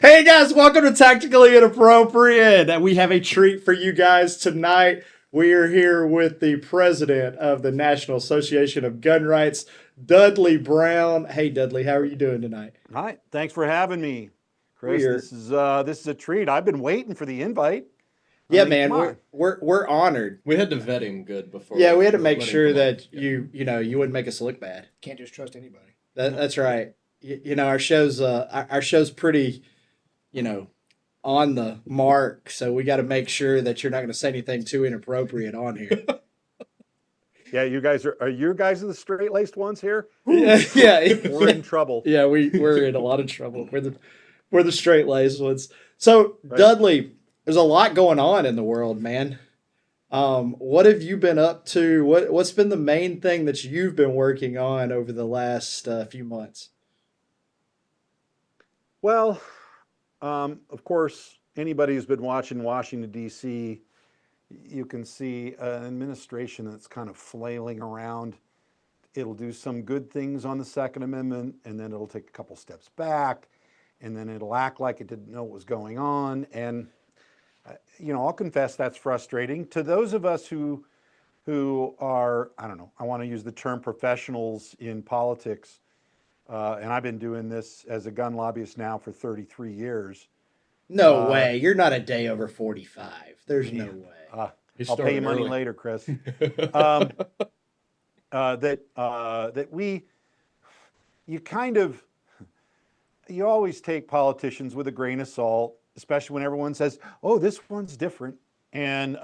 Hey guys, welcome to Tactically Inappropriate. We have a treat for you guys tonight. We are here with the president of the National Association of Gun Rights, Dudley Brown. Hey Dudley, how are you doing tonight? Hi, thanks for having me, We Chris. are, This is a treat. I've been waiting for the invite. I yeah, mean, man, come we're on. we're we're honored. We had to vet him good before Yeah, we had to we make let him sure come on. that you wouldn't make us look bad. Can't just trust anybody. That's right. Our show's pretty, you know, on the mark. So we got to make sure that you're not going to say anything too inappropriate on here. Yeah, you guys are you guys the straight laced ones here? Yeah, yeah, We're in trouble. yeah. We're in a lot of trouble. We're the straight laced ones. So Right. Dudley, there's a lot going on in the world, man. What have you been up to? What's been the main thing that you've been working on over the last few months? Well, of course, anybody who's been watching Washington D.C., you can see an administration that's kind of flailing around. It'll do some good things on the Second Amendment, and then it'll take a couple steps back, and then it'll act like it didn't know what was going on. And I'll confess that's frustrating to those of us who are, I don't know, I want to use the term professionals in politics, and I've been doing this as a gun lobbyist now for 33 years. No Uh, way. You're not a day over 45. There's no yeah, way. uh, He I'll pay you started money early. later, Chris. Um, that we, you kind of, you always take politicians with a grain of salt, especially when everyone says, "Oh, this one's different." And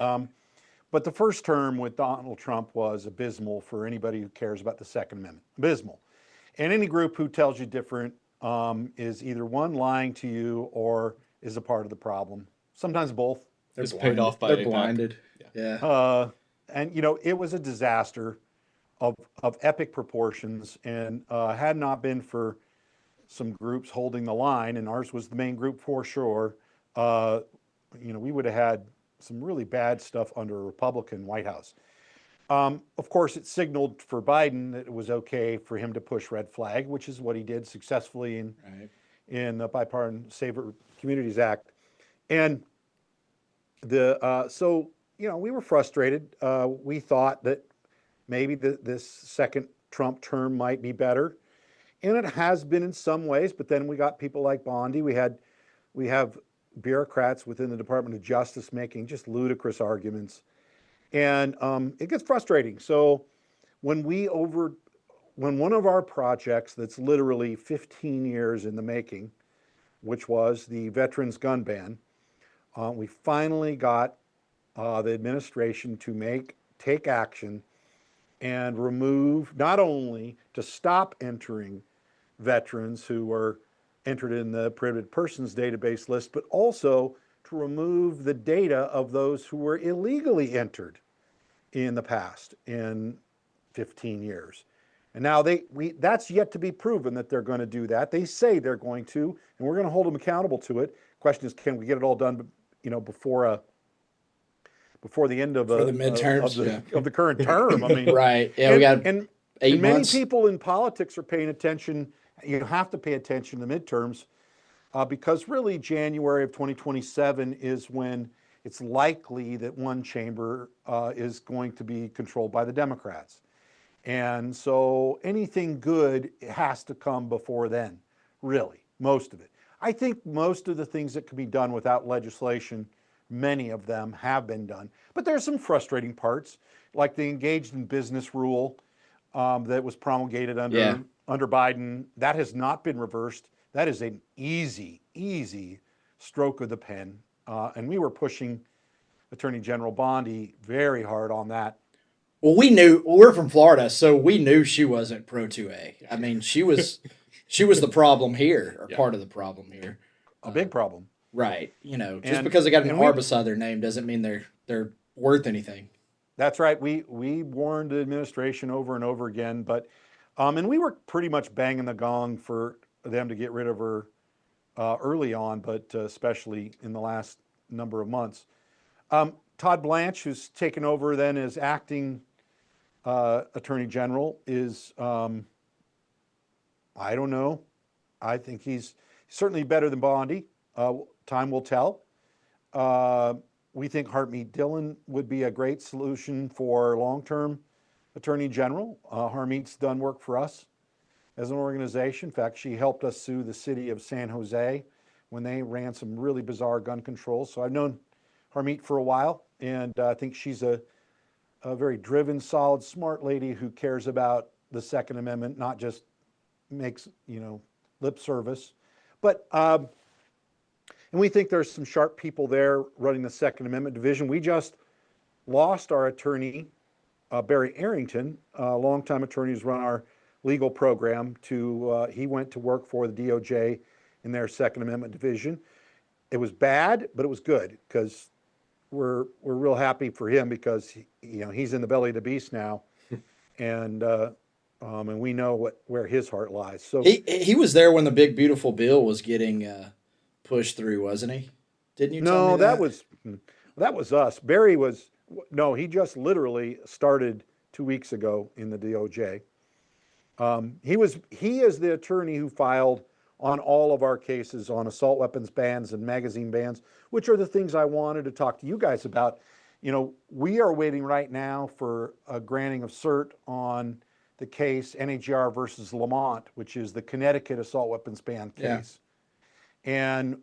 but the first term with Donald Trump was abysmal for anybody who cares about the Second Amendment. Abysmal. And any group who tells you different is either one lying to you or is a part of the problem. Sometimes both. They're It's paid blinded. off by They're APAC. blinded. Yeah. Yeah. And it was a disaster of epic proportions, and had not been for some groups holding the line, and ours was the main group for sure. Uh, we would have had some really bad stuff under a Republican White House. Of course, it signaled for Biden that it was okay for him to push red flag, which is what he did successfully Right. in the Bipartisan Safer Communities Act. And we were frustrated. We thought that maybe this second Trump term might be better, and it has been in some ways. But then we got people like Bondi. We have bureaucrats within the Department of Justice making just ludicrous arguments, and it gets frustrating. So when when one of our projects that's literally 15 years in the making, which was the veterans gun ban, we finally got the administration to take action and remove, not only to stop entering veterans who were entered in the prohibited persons database list, but also to remove the data of those who were illegally entered in the past in 15 years. And now that's yet to be proven that they're going to do that. They say they're going to, and we're going to hold them accountable to it. Question is, can we get it all done, before the end For the midterms. Yeah. of the current term? I mean, Right. Yeah, we and got and 8 many months. people in politics are paying attention. You have to pay attention to the midterms, because really January of 2027 is when it's likely that one chamber is going to be controlled by the Democrats. And so anything good has to come before then, really, most of it. I think most of the things that can be done without legislation, many of them have been done. But there's some frustrating parts, like the engaged in business rule that was promulgated Yeah. under Biden. That has not been reversed. That is an easy stroke of the pen. And we were pushing Attorney General Bondi very hard on that. Well, we knew we're from Florida, so we knew she wasn't pro 2A. I mean, she was the problem here, or Yeah. part of the problem here. A big problem. Right. Just And because they got an and R we beside their name doesn't mean they're worth anything. That's right. We warned the administration over and over again, but and we were pretty much banging the gong for them to get rid of her early on, but especially in the last number of months. Todd Blanche, who's taken over then as acting Attorney General, is I don't know. I think he's certainly better than Bondi. Time will tell. We think Hartmut Dillon would be a great solution for long-term Attorney General. Harmeet's done work for us as an organization. In fact, she helped us sue the city of San Jose when they ran some really bizarre gun controls. So I've known Harmeet for a while, and I think she's a very driven, solid, smart lady who cares about the Second Amendment, not just makes, lip service. But, and we think there's some sharp people there running the Second Amendment division. We just lost our attorney, Barry Arrington, a longtime attorney who's run our legal program. He went to work for the DOJ in their Second Amendment division. It was bad, but it was good because we're real happy for him because he's in the belly of the beast now, and we know where his heart lies. So he was there when the big beautiful bill was getting pushed through, wasn't he? Didn't you tell me that? that was us. Barry was no, he just literally started 2 weeks ago in the DOJ. He is the attorney who filed on all of our cases on assault weapons bans and magazine bans, which are the things I wanted to talk to you guys about. We are waiting right now for a granting of cert on the case NAGR versus Lamont, which is the Connecticut assault weapons ban case. Yeah. And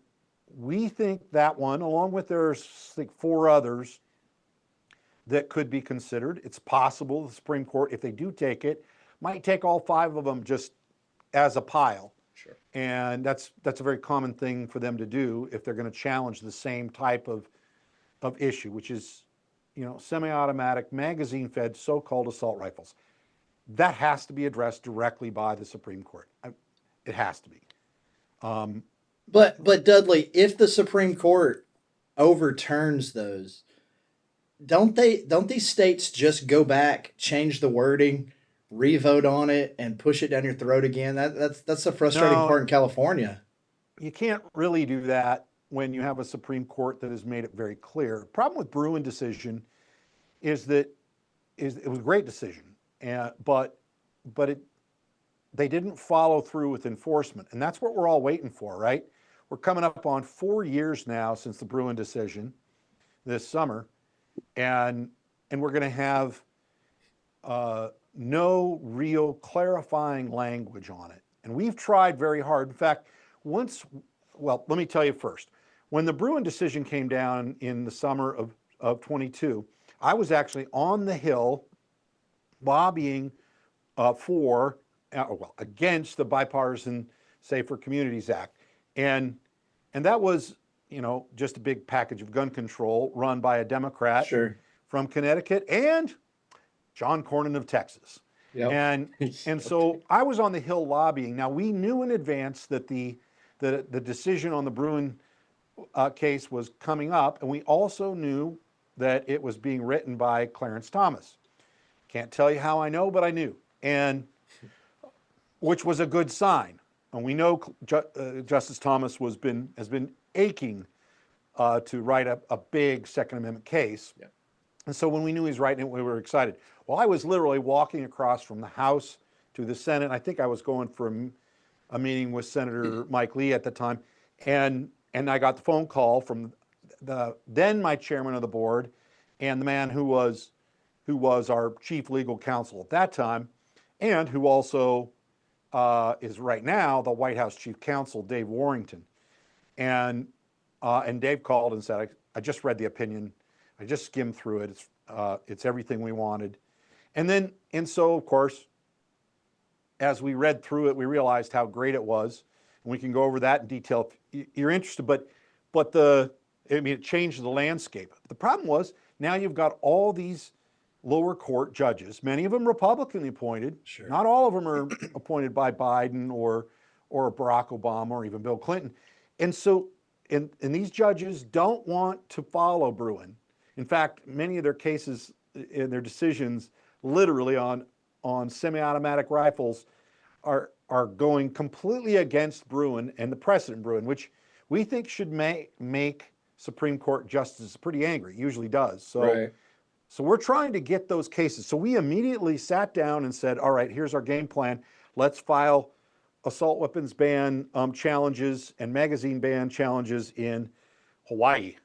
we think that one, along with there's like 4 others that could be considered. It's possible the Supreme Court, if they do take it, might take all 5 of them just as a pile. Sure. And that's a very common thing for them to do if they're going to challenge the same type of issue, which is, semi-automatic, magazine-fed, so-called assault rifles. That has to be addressed directly by the Supreme Court. It has to be. But Dudley, if the Supreme Court overturns those, don't these states just go back, change the wording, re-vote on it, and push it down your throat again? That's the frustrating part in California. You can't really do that when you have a Supreme Court that has made it very clear. The problem with Bruen decision is that it was a great decision, but they didn't follow through with enforcement, and that's what we're all waiting for, right? We're coming up on 4 years now since the Bruen decision this summer, and we're going to have no real clarifying language on it. And we've tried very hard. In fact, let me tell you first, when the Bruen decision came down in the summer of 22, I was actually on the Hill lobbying against the Bipartisan Safer Communities Act. And that was, just a big package of gun control run by a Democrat from Connecticut and John Cornyn of Texas. Yep. And so I was on the Hill lobbying. Now, we knew in advance that the decision on the Bruen case was coming up, and we also knew that it was being written by Clarence Thomas. Can't tell you how I know, but I knew, and which was a good sign. And we know Justice Thomas has been aching to write a big Second Amendment case. Yeah. And so when we knew he was writing it, we were excited. Well, I was literally walking across from the House to the Senate. I think I was going for a meeting with Senator Mike Lee at the time, and I got the phone call from then my chairman of the board and the man who was our chief legal counsel at that time, and who also is right now the White House chief counsel, Dave Warrington. And Dave called and said, I just read the opinion. I just skimmed through it. It's everything we wanted. And so, of course, as we read through it, we realized how great it was. And we can go over that in detail if you're interested. But it changed the landscape. The problem was, now you've got all these lower court judges, many of them Republicanly appointed. Sure. Not all of them are appointed by Biden or Barack Obama or even Bill Clinton. And so, and these judges don't want to follow Bruen. In fact, many of their cases in their decisions, literally on semi-automatic rifles, are going completely against Bruen and the precedent Bruen, which we think should make Supreme Court justices pretty angry. It usually does. So we're trying to get those cases. So we immediately sat down and said, all right, here's our game plan. Let's file assault weapons ban challenges and magazine ban challenges in Hawaii,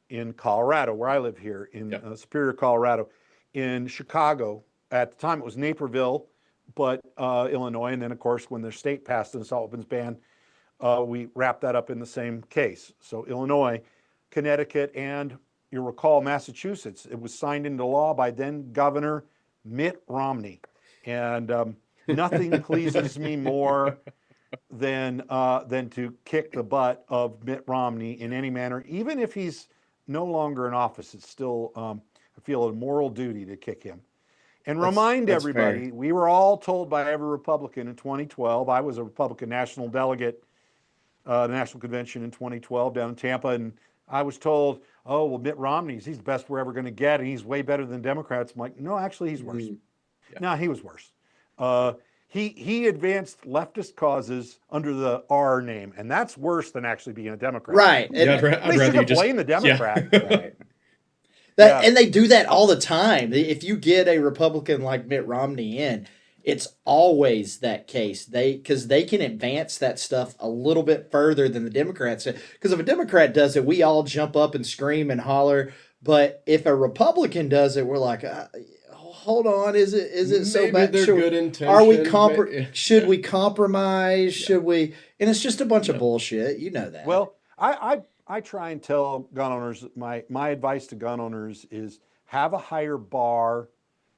in Colorado, where I live here, in Superior, Colorado, in Chicago. At the time, it was Naperville, but Illinois. And then, of course, when the state passed an assault weapons ban, we wrapped that up in the same case. So Illinois, Connecticut, and you'll recall Massachusetts. It was signed into law by then Governor Mitt Romney. And nothing pleases me more than to kick the butt of Mitt Romney in any manner, even if he's no longer in office. It's still, I feel a moral duty to kick him. And remind everybody, we were all told by every Republican in 2012. I was a Republican national delegate, the National Convention in 2012 down in Tampa, and I was told, oh, well, Mitt Romney's, he's the best we're ever going to get, and he's way better than Democrats. I'm like, no, actually, he's worse. No, he was worse. He advanced leftist causes under the R name, and that's worse than actually being a Democrat. Right. Yeah, They shouldn't blame the Democrat. Right. And they do that all the time. If you get a Republican like Mitt Romney in, it's always that case. Because they can advance that stuff a little bit further than the Democrats. Because if a Democrat does it, we all jump up and scream and holler. But if a Republican does it, we're like, hold on, is it so bad? They're good intentions. Are we should we compromise? Should we? And it's just a bunch of bullshit. You know that. Well, I try and tell gun owners, my advice to gun owners is have a higher bar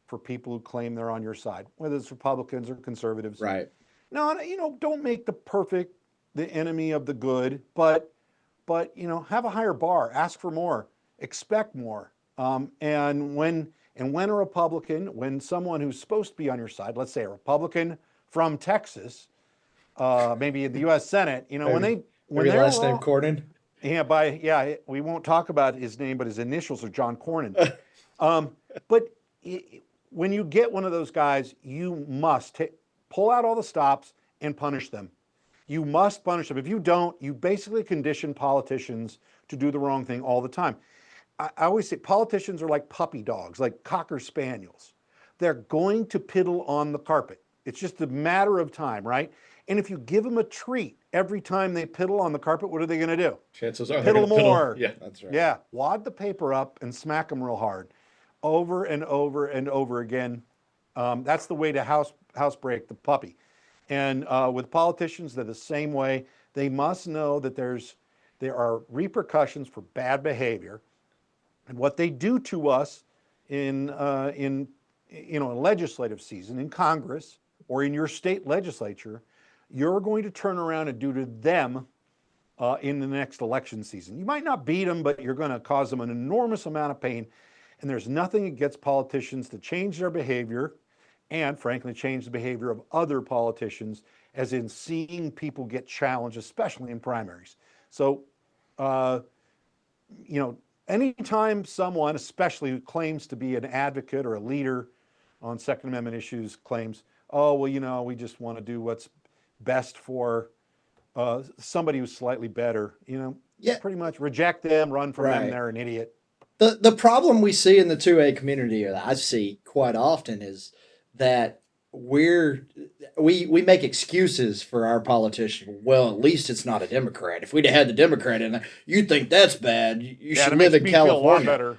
for people who claim they're on your side, whether it's Republicans or conservatives. Right. No, don't make the perfect the enemy of the good, but have a higher bar, ask for more, expect more. And when a Republican, when someone who's supposed to be on your side, let's say a Republican from Texas, maybe in the U.S. Senate, when their last name Cornyn. Yeah, we won't talk about his name, but his initials are John Cornyn. But when you get one of those guys, you must pull out all the stops and punish them. You must punish them. If you don't, you basically condition politicians to do the wrong thing all the time. I always say politicians are like puppy dogs, like Cocker Spaniels. They're going to piddle on the carpet. It's just a matter of time, right? And if you give them a treat every time they piddle on the carpet, what are they going to do? Chances are piddle more. Yeah, that's right. Yeah, wad the paper up and smack them real hard, over and over and over again. That's the way to housebreak the puppy. And with politicians, they're the same way. They must know that there are repercussions for bad behavior, and what they do to us in a legislative season in Congress or in your state legislature, you're going to turn around and do to them in the next election season. You might not beat them, but you're going to cause them an enormous amount of pain. And there's nothing against politicians to change their behavior and, frankly, change the behavior of other politicians, as in seeing people get challenged, especially in primaries. So, anytime someone, especially who claims to be an advocate or a leader on Second Amendment issues, claims, oh, well, we just want to do what's best for somebody who's slightly better, pretty much reject them, run from them, they're an idiot. The problem we see in the 2A community, or that I see quite often, is that we make excuses for our politician. Well, at least it's not a Democrat. If we'd have had the Democrat in there, you think that's bad. You should live in California.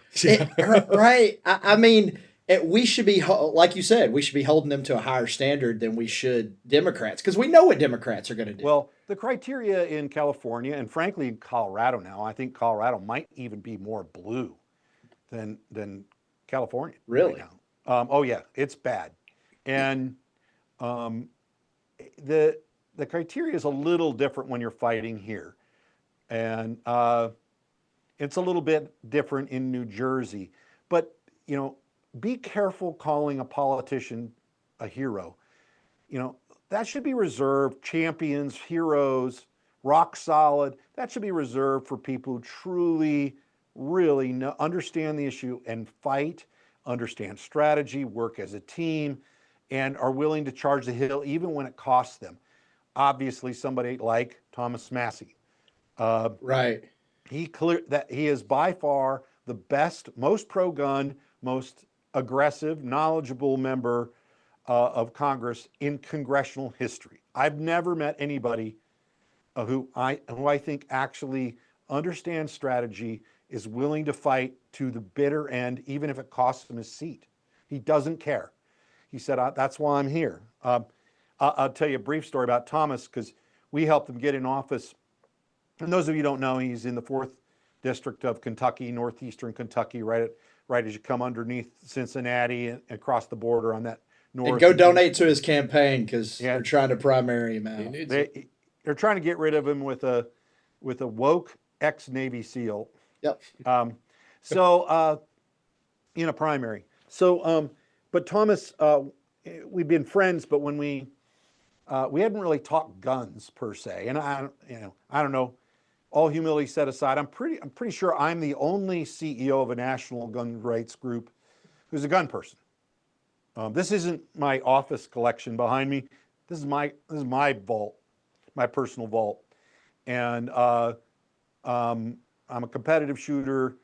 Right. I mean, we should be, like you said, we should be holding them to a higher standard than we should Democrats, because we know what Democrats are going to do. Well, the criteria in California, and frankly in Colorado now, I think Colorado might even be more blue than California. Really? Right now. Oh yeah, it's bad. And the criteria is a little different when you're fighting here. And it's a little bit different in New Jersey. But, be careful calling a politician a hero. That should be reserved, champions, heroes, rock solid. That should be reserved for people who truly, really understand the issue and fight, understand strategy, work as a team, and are willing to charge the hill even when it costs them. Obviously, somebody like Thomas Massie. Right. He is by far the best, most pro-gun, most aggressive, knowledgeable member of Congress in congressional history. I've never met anybody who I think actually understands strategy, is willing to fight to the bitter end, even if it costs him his seat. He doesn't care. He said, "That's why I'm here." I'll tell you a brief story about Thomas because we helped him get in office. And those of you who don't know, he's in the 4th District of Kentucky, northeastern Kentucky, right as you come underneath Cincinnati and across the border on that north. And go donate to his campaign because Yeah. they're trying to primary him He out. needs it. They're trying to get rid of him with a woke ex-Navy SEAL. Yep. So in a primary. So, but Thomas, we've been friends, but when we hadn't really talked guns per se, and I don't know. All humility set aside, I'm pretty sure I'm the only CEO of a national gun rights group who's a gun person. This isn't my office collection behind me. This is my vault, my personal vault, and I'm a competitive shooter.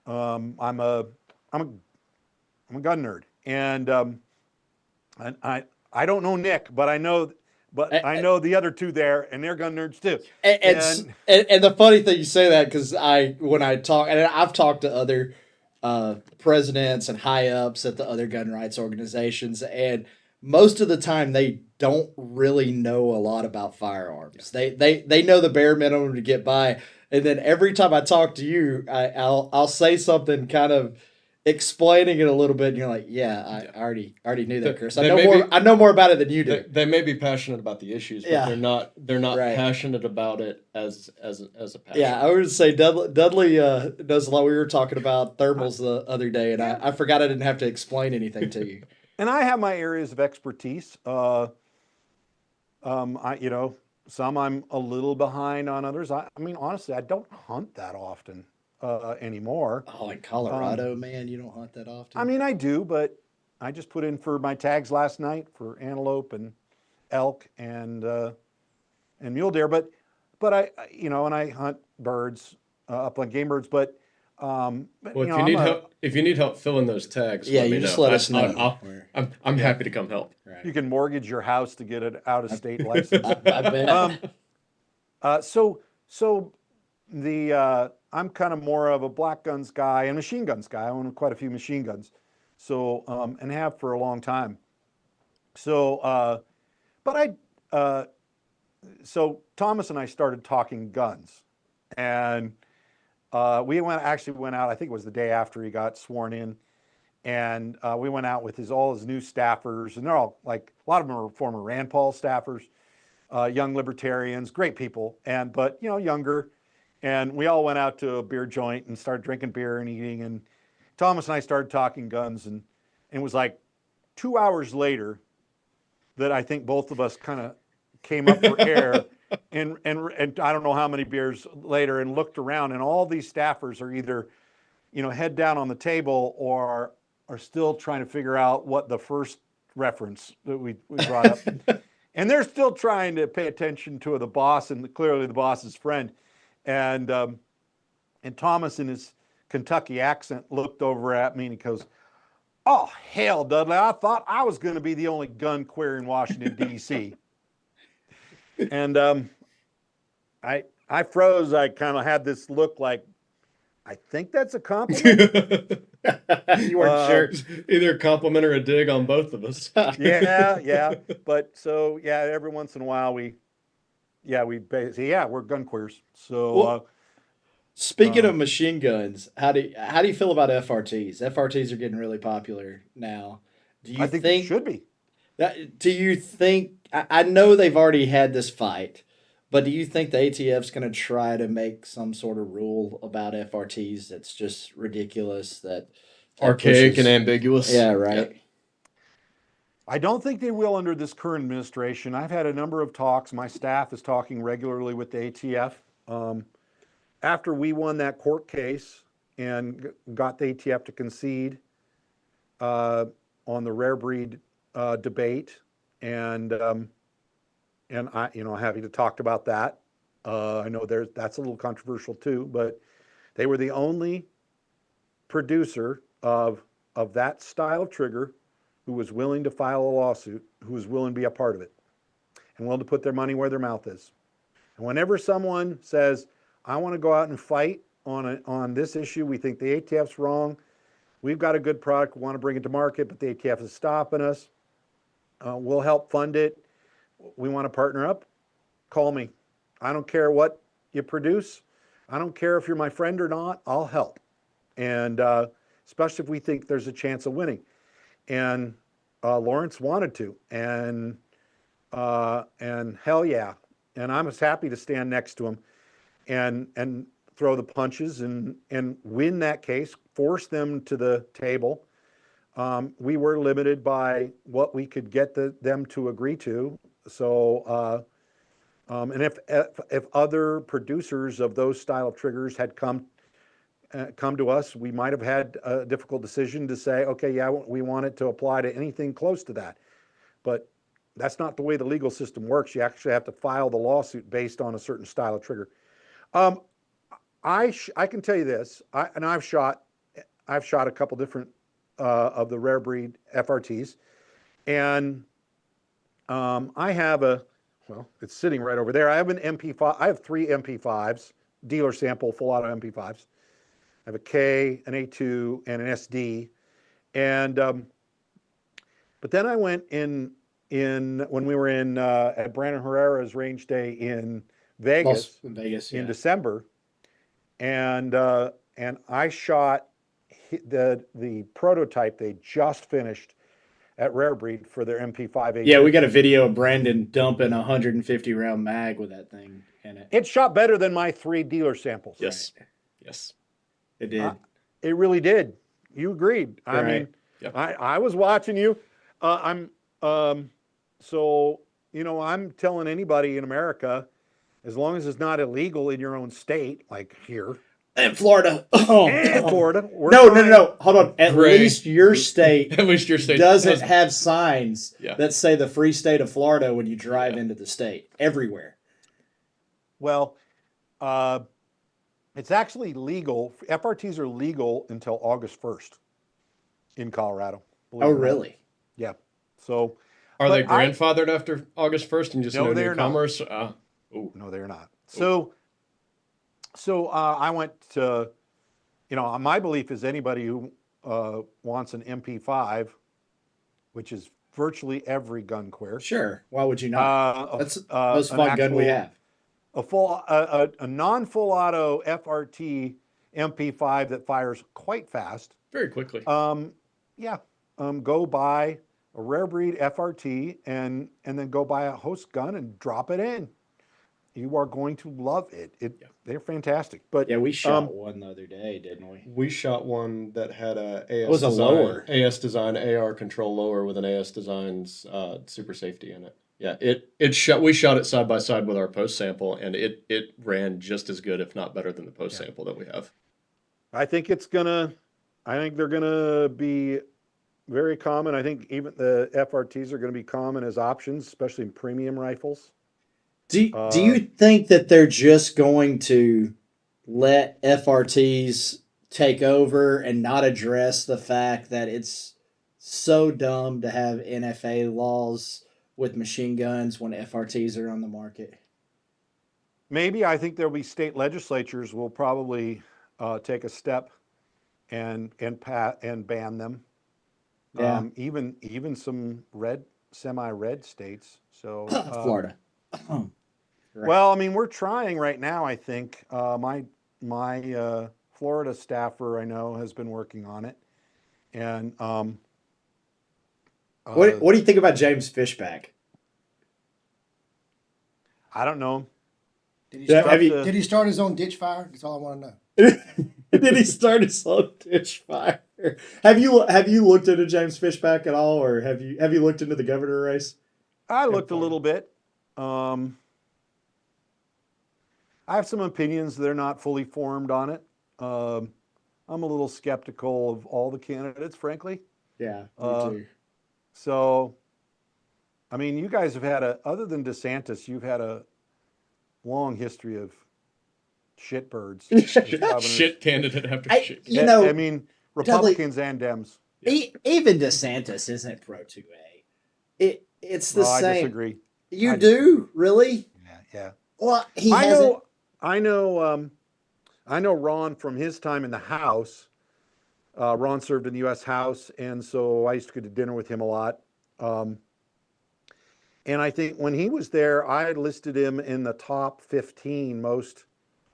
I'm a gun nerd, and I don't know Nick, but I know the other two there, and they're gun nerds too. And the funny thing you say that because when I talk, and I've talked to other presidents and high ups at the other gun rights organizations, and most of the time they don't really know a lot about firearms. They know the bare minimum to get by, and then every time I talk to you, I'll say something kind of explaining it a little bit, and you're like, "Yeah, I already knew that, Chris. I know more about it than you do." They may be passionate about the issues, but Yeah. they're not Right. passionate about it as a passion. Yeah, I would say Dudley knows a lot. We were talking about thermals the other day, and I forgot I didn't have to explain anything to you. And I have my areas of expertise. Some I'm a little behind on others. I mean, honestly, I don't hunt that often anymore. Oh, in Colorado, man, you don't hunt that often. I mean, I do, but I just put in for my tags last night for antelope and elk and mule deer. But and I hunt birds, upland game birds. But Well, if you need help filling those tags, Yeah, let me you just know. let us know. I'm happy to come help. Right. you can mortgage your house to get an out-of-state license. I bet. So I'm kind of more of a black guns guy and machine guns guy. I own quite a few machine guns, so and have for a long time. So, so Thomas and I started talking guns, and we went out. I think it was the day after he got sworn in, and we went out with all his new staffers, and they're all like a lot of them are former Rand Paul staffers. Young libertarians, great people, but younger, and we all went out to a beer joint and started drinking beer and eating. And Thomas and I started talking guns, and it was like 2 hours later that I think both of us kind of came up for air, and I don't know how many beers later, and looked around, and all these staffers are either, head down on the table or are still trying to figure out what the first reference that we brought up. And they're still trying to pay attention to the boss, and clearly the boss's friend. And Thomas, in his Kentucky accent, looked over at me and he goes, "Oh, hell, Dudley, I thought I was going to be the only gun queer in Washington, D.C." And I froze. I kind of had this look like, I think that's a compliment. You weren't sure. Either a compliment or a dig on both of us. Yeah. But so, every once in a while we're gun queers. So, Well, speaking of machine guns, how do you feel about FRTs? FRTs are getting really popular now. Do you I think it should be. Do you think? I know they've already had this fight, but do you think the ATF's going to try to make some sort of rule about FRTs that's just ridiculous, that Archaic pushes- and ambiguous. Yeah, right. Yeah. I don't think they will under this current administration. I've had a number of talks. My staff is talking regularly with the ATF. After we won that court case and got the ATF to concede on the rare breed debate, and I, happy to talk about that. I know that's a little controversial too, but they were the only producer of that style of trigger who was willing to file a lawsuit, who was willing to be a part of it. and willing to put their money where their mouth is. And whenever someone says, I want to go out and fight on this issue, we think the ATF's wrong, we've got a good product, we want to bring it to market, but the ATF is stopping us, we'll help fund it, we want to partner up, call me. I don't care what you produce. I don't care if you're my friend or not, I'll help. And especially if we think there's a chance of winning. And Lawrence wanted to, and hell yeah. And I was happy to stand next to him and throw the punches and win that case, force them to the table. We were limited by what we could get them to agree to. So, and if other producers of those style of triggers had come to us, we might have had a difficult decision to say, okay, yeah, we want it to apply to anything close to that. But that's not the way the legal system works. You actually have to file the lawsuit based on a certain style of trigger. I can tell you this, I've shot a couple different of the rare breed FRTs, and I have it's sitting right over there. I have an MP5. I have 3 MP5s, dealer sample, full auto MP5s. I have a K, an A2, and an SD. And but then I went in when we were at Brandon Herrera's range day in Vegas, in December, and I shot the prototype they just finished at Rare Breed for their MP5. Yeah, we got a video of Brandon dumping a 150 round mag with that thing in it. It shot better than my 3 dealer samples. Yes, right. Yes, it did. It really did. You agreed. Right. I mean, yep. I was watching you. So I'm telling anybody in America, as long as it's not illegal in your own state, like here. In Florida. Florida. No. Hold on. At Gray. least your state doesn't have have signs Yeah. that say the free state of Florida when you drive into the state. Everywhere. Well, it's actually legal. FRTs are legal until August 1st in Colorado. Oh, really? Yeah. So Are they grandfathered after August 1st and just No, no they're new commerce? No, they're not. So I went to, my belief is anybody who wants an MP5, which is virtually every gun queer. Sure. Why would you not? That's the most fun gun we have. A non-full auto FRT MP5 that fires quite fast. Very quickly. Go buy a rare breed FRT and then go buy a host gun and drop it in. You are going to love it. They're fantastic. But yeah, we shot one the other day, didn't we? We shot one that had a AS design AR control lower with an AS Designs super safety in it. Yeah, we shot it side by side with our post sample, and it ran just as good, if not better, than the post sample that we have. I think they're gonna be very common. I think even the FRTs are gonna be common as options, especially in premium rifles. Do you think that they're just going to let FRTs take over and not address the fact that it's so dumb to have NFA laws with machine guns when FRTs are on the market? Maybe. I think there'll be state legislatures will probably take a step and ban them. Yeah. Even some semi-red states. So Florida. Right. Well, I mean, we're trying right now. I think my Florida staffer I know has been working on it, and what do you think about James Fishback? I don't know. Did he start his own ditch fire? That's all I want to know. Did he start his own ditch fire? Have you looked into James Fishback at all, or have you looked into the governor race? I looked a little bit. I have some opinions. They're not fully formed on it. I'm a little skeptical of all the candidates, frankly. Yeah, me too. So, I mean, you guys have had other than DeSantis, you've had a long history of shitbirds. Shit candidate after shit. I mean, Republicans and Dems. Even DeSantis isn't pro 2A. It's the same. I disagree. You do? Really? Yeah, yeah. Well, he I hasn't. know, I know, I know Ron from his time in the House. Ron served in the U.S. House, and so I used to go to dinner with him a lot. Um, and I think when he was there, I had listed him in the top 15 most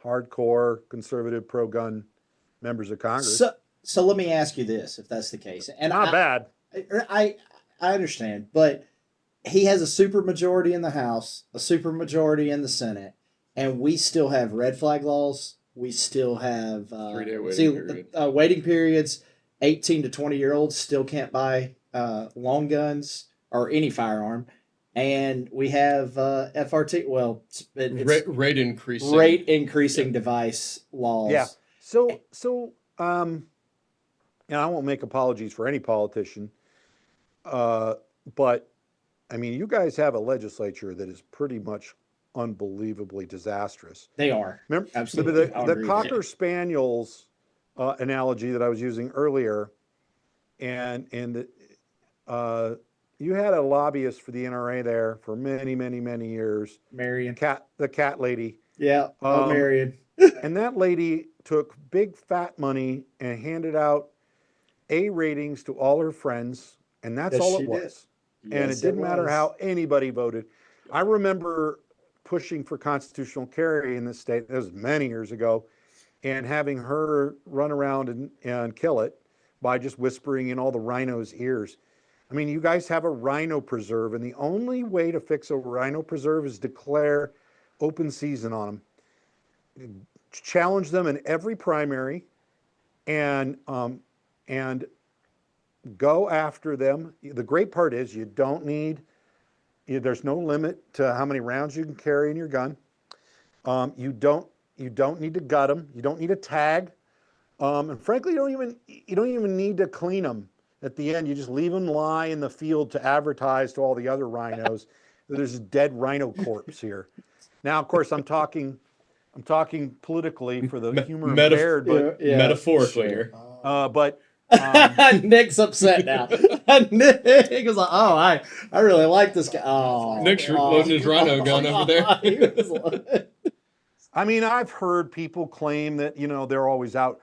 hardcore conservative pro-gun members of Congress. So let me ask you this, if that's the case. And Not bad. I I understand, but he has a supermajority in the House, a supermajority in the Senate, and we still have red flag laws. We still have 3-day waiting period. Waiting periods. 18 to 20-year-olds still can't buy long guns or any firearm, and we have FRT. Well, it's rate increasing device laws. Yeah. So, and I won't make apologies for any politician, but I mean, you guys have a legislature that is pretty much unbelievably disastrous. They are. Remember, Absolutely. the Cocker Spaniels analogy that I was using earlier, and you had a lobbyist for the NRA there for many, many, many years. Marion. The cat lady. Yeah, Marion. And that lady took big fat money and handed out A ratings to all her friends, and that's Yes, all she it did. was. And Yes, it didn't matter was. how anybody voted. I remember pushing for constitutional carry in this state, that was many years ago, and having her run around and kill it by just whispering in all the rhinos' ears. I mean, you guys have a rhino preserve, and the only way to fix a rhino preserve is declare open season on them. Challenge them in every primary, and go after them. The great part is you don't need. There's no limit to how many rounds you can carry in your gun. You don't need to gut them. You don't need a tag. And frankly, you don't even need to clean them at the end. You just leave them lie in the field to advertise to all the other rhinos that there's a dead rhino corpse here. Now, of course, I'm talking politically for the humor bared, but metaphorically here. but Nick's upset now. Nick was like, "Oh, I really like this guy." Oh, Nick's loading his rhino gun over there. I mean, I've heard people claim that they're always out,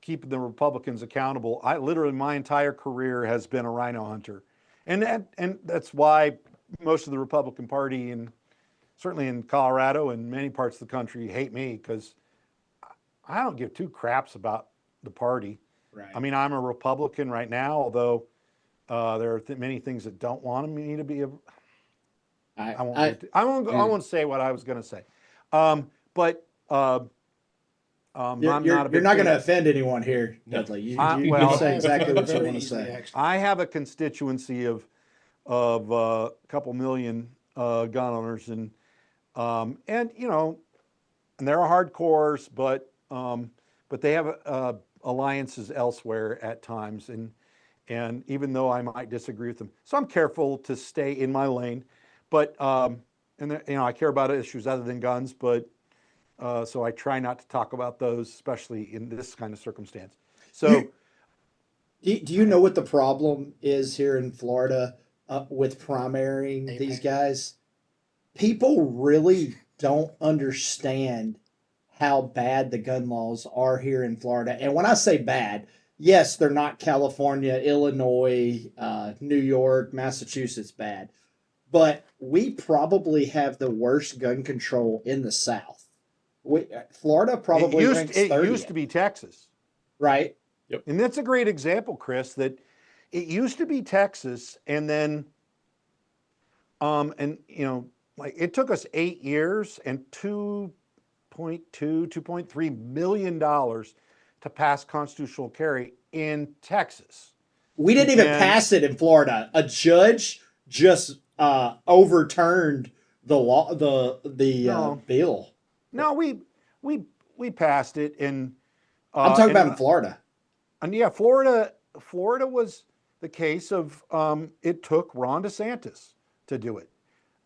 keeping the Republicans accountable. I literally my entire career has been a rhino hunter, and that's why most of the Republican Party and certainly in Colorado and many parts of the country hate me, because I don't give two craps about the party. Right. I mean, I'm a Republican right now, although there are many things that don't want me to be. I won't say what I was going to say, but I'm not you're not going to offend anyone here, Dudley. You say exactly what you want to say. I have a constituency of a couple million gun owners, and they're hardcores, but they have alliances elsewhere at times, and even though I might disagree with them, so I'm careful to stay in my lane, but I care about issues other than guns, but so I try not to talk about those, especially in this kind of circumstance. So, do you know what the problem is here in Florida with primarying these guys? People really don't understand how bad the gun laws are here in Florida. And when I say bad, yes, they're not California, Illinois, New York, Massachusetts bad. But we probably have the worst gun control in the South. Florida probably ranks 30th. It used to be Texas. Right. Yep. And that's a great example, Chris, that it used to be Texas, and then like it took us 8 years and $2.3 million to pass constitutional carry in Texas. We didn't even pass it in Florida. A judge just overturned the law, the bill. No, we passed it, and I'm talking about in Florida. And yeah, Florida was the case of it took Ron DeSantis to do it.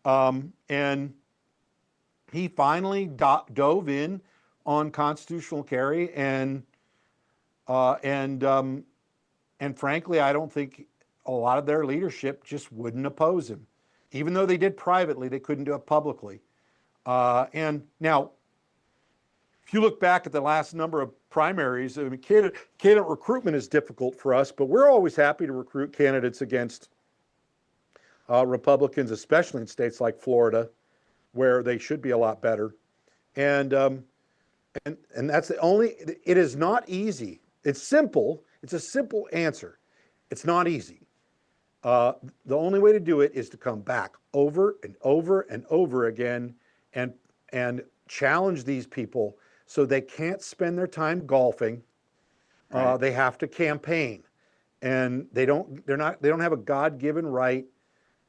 And he finally dove in on constitutional carry, and frankly, I don't think a lot of their leadership just wouldn't oppose him. Even though they did privately, they couldn't do it publicly. And now, if you look back at the last number of primaries, I mean, candidate recruitment is difficult for us, but we're always happy to recruit candidates against Republicans, especially in states like Florida, where they should be a lot better. And that's the only. It is not easy. It's simple. It's a simple answer. It's not easy. The only way to do it is to come back over and over and over again and challenge these people so they can't spend their time golfing. Right. They have to campaign, and they don't have a God-given right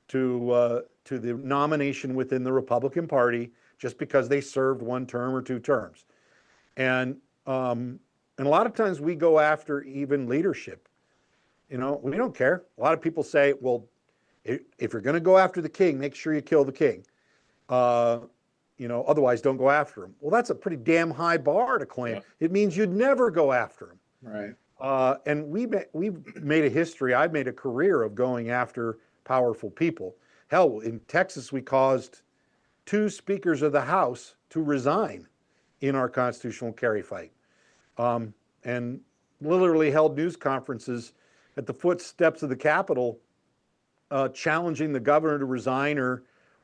to the nomination within the Republican Party just because they served one term or two terms. And a lot of times we go after even leadership. We don't care. A lot of people say, well, if you're going to go after the king, make sure you kill the king. Otherwise don't go after him. Well, that's a pretty damn high bar to claim. Yeah. It means you'd never go after him. Right. And we've made a history. I've made a career of going after powerful people. Hell, in Texas, we caused 2 speakers of the House to resign in our constitutional carry fight, and literally held news conferences at the footsteps of the Capitol, challenging the governor to resign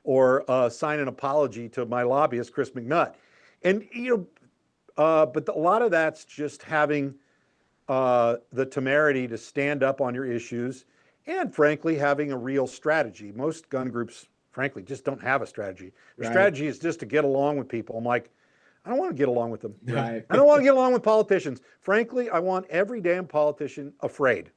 or sign an apology to my lobbyist, Chris McNutt. And but a lot of that's just having the temerity to stand up on your issues, and frankly, having a real strategy. Most gun groups, frankly, just don't have a strategy. Their strategy is just to get along with people. I'm like, I don't want to get along with them. Right. I don't want to get along with politicians. Frankly, I want every damn politician afraid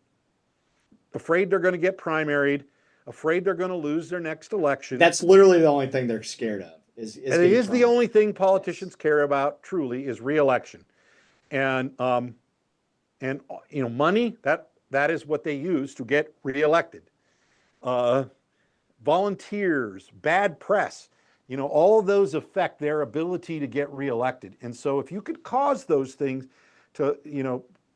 they're going to get primaried, afraid they're going to lose their next election. That's literally the only thing they're scared of. It is the only thing politicians care about truly is re-election. And money, that is what they use to get reelected. Volunteers, bad press, all of those affect their ability to get reelected. And so if you could cause those things to,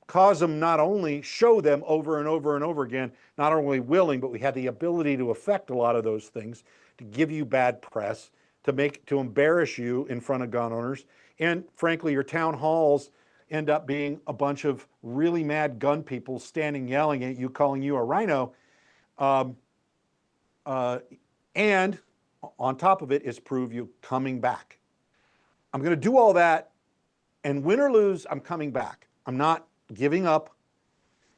cause them, not only show them over and over and over again, not only willing, but we have the ability to affect a lot of those things, to give you bad press, to embarrass you in front of gun owners. And frankly, your town halls end up being a bunch of really mad gun people standing yelling at you, calling you a rhino. And on top of it is prove you coming back. I'm going to do all that, and win or lose, I'm coming back. I'm not giving up.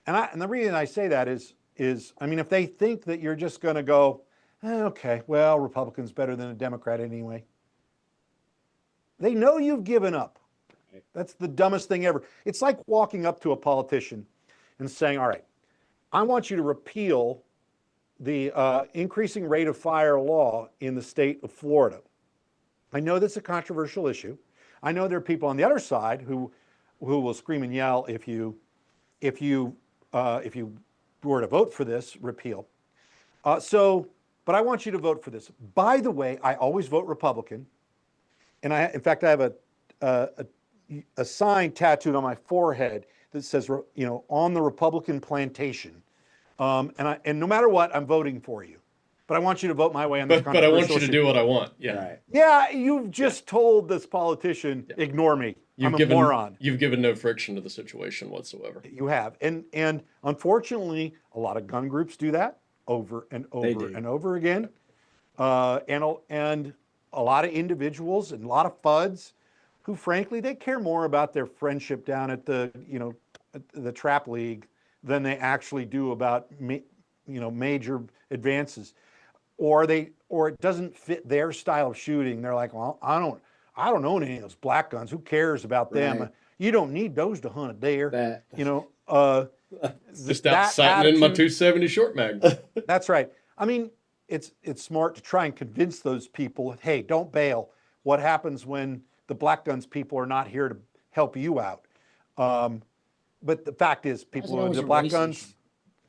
And the reason I say that is if they think that you're just going to go, okay, well, Republican's better than a Democrat anyway. They know you've given up. That's the dumbest thing ever. It's like walking up to a politician and saying, all right, I want you to repeal the increasing rate of fire law in the state of Florida. I know that's a controversial issue. I know there are people on the other side who will scream and yell if you were to vote for this repeal. But I want you to vote for this. By the way, I always vote Republican, and in fact I have a sign tattooed on my forehead that says, on the Republican plantation. And no matter what, I'm voting for you. But I want you to vote my way on this But I want you to do what I want. Yeah. Right. Yeah, you've just told this politician, ignore me. I'm a moron. You've given no friction to the situation whatsoever. You have. And unfortunately, a lot of gun groups do that over and over and over again. And a lot of individuals and a lot of FUDs who, frankly, they care more about their friendship down at the trap league than they actually do about major advances, or it doesn't fit their style of shooting. They're like, well, I don't own any of those black guns. Who cares about them? Right. You don't need those to hunt a deer. Just out sighting in my 270 short mag. That's right. I mean, it's smart to try and convince those people, hey, don't bail. What happens when the black guns people are not here to help you out? But the fact is, people who are into black guns.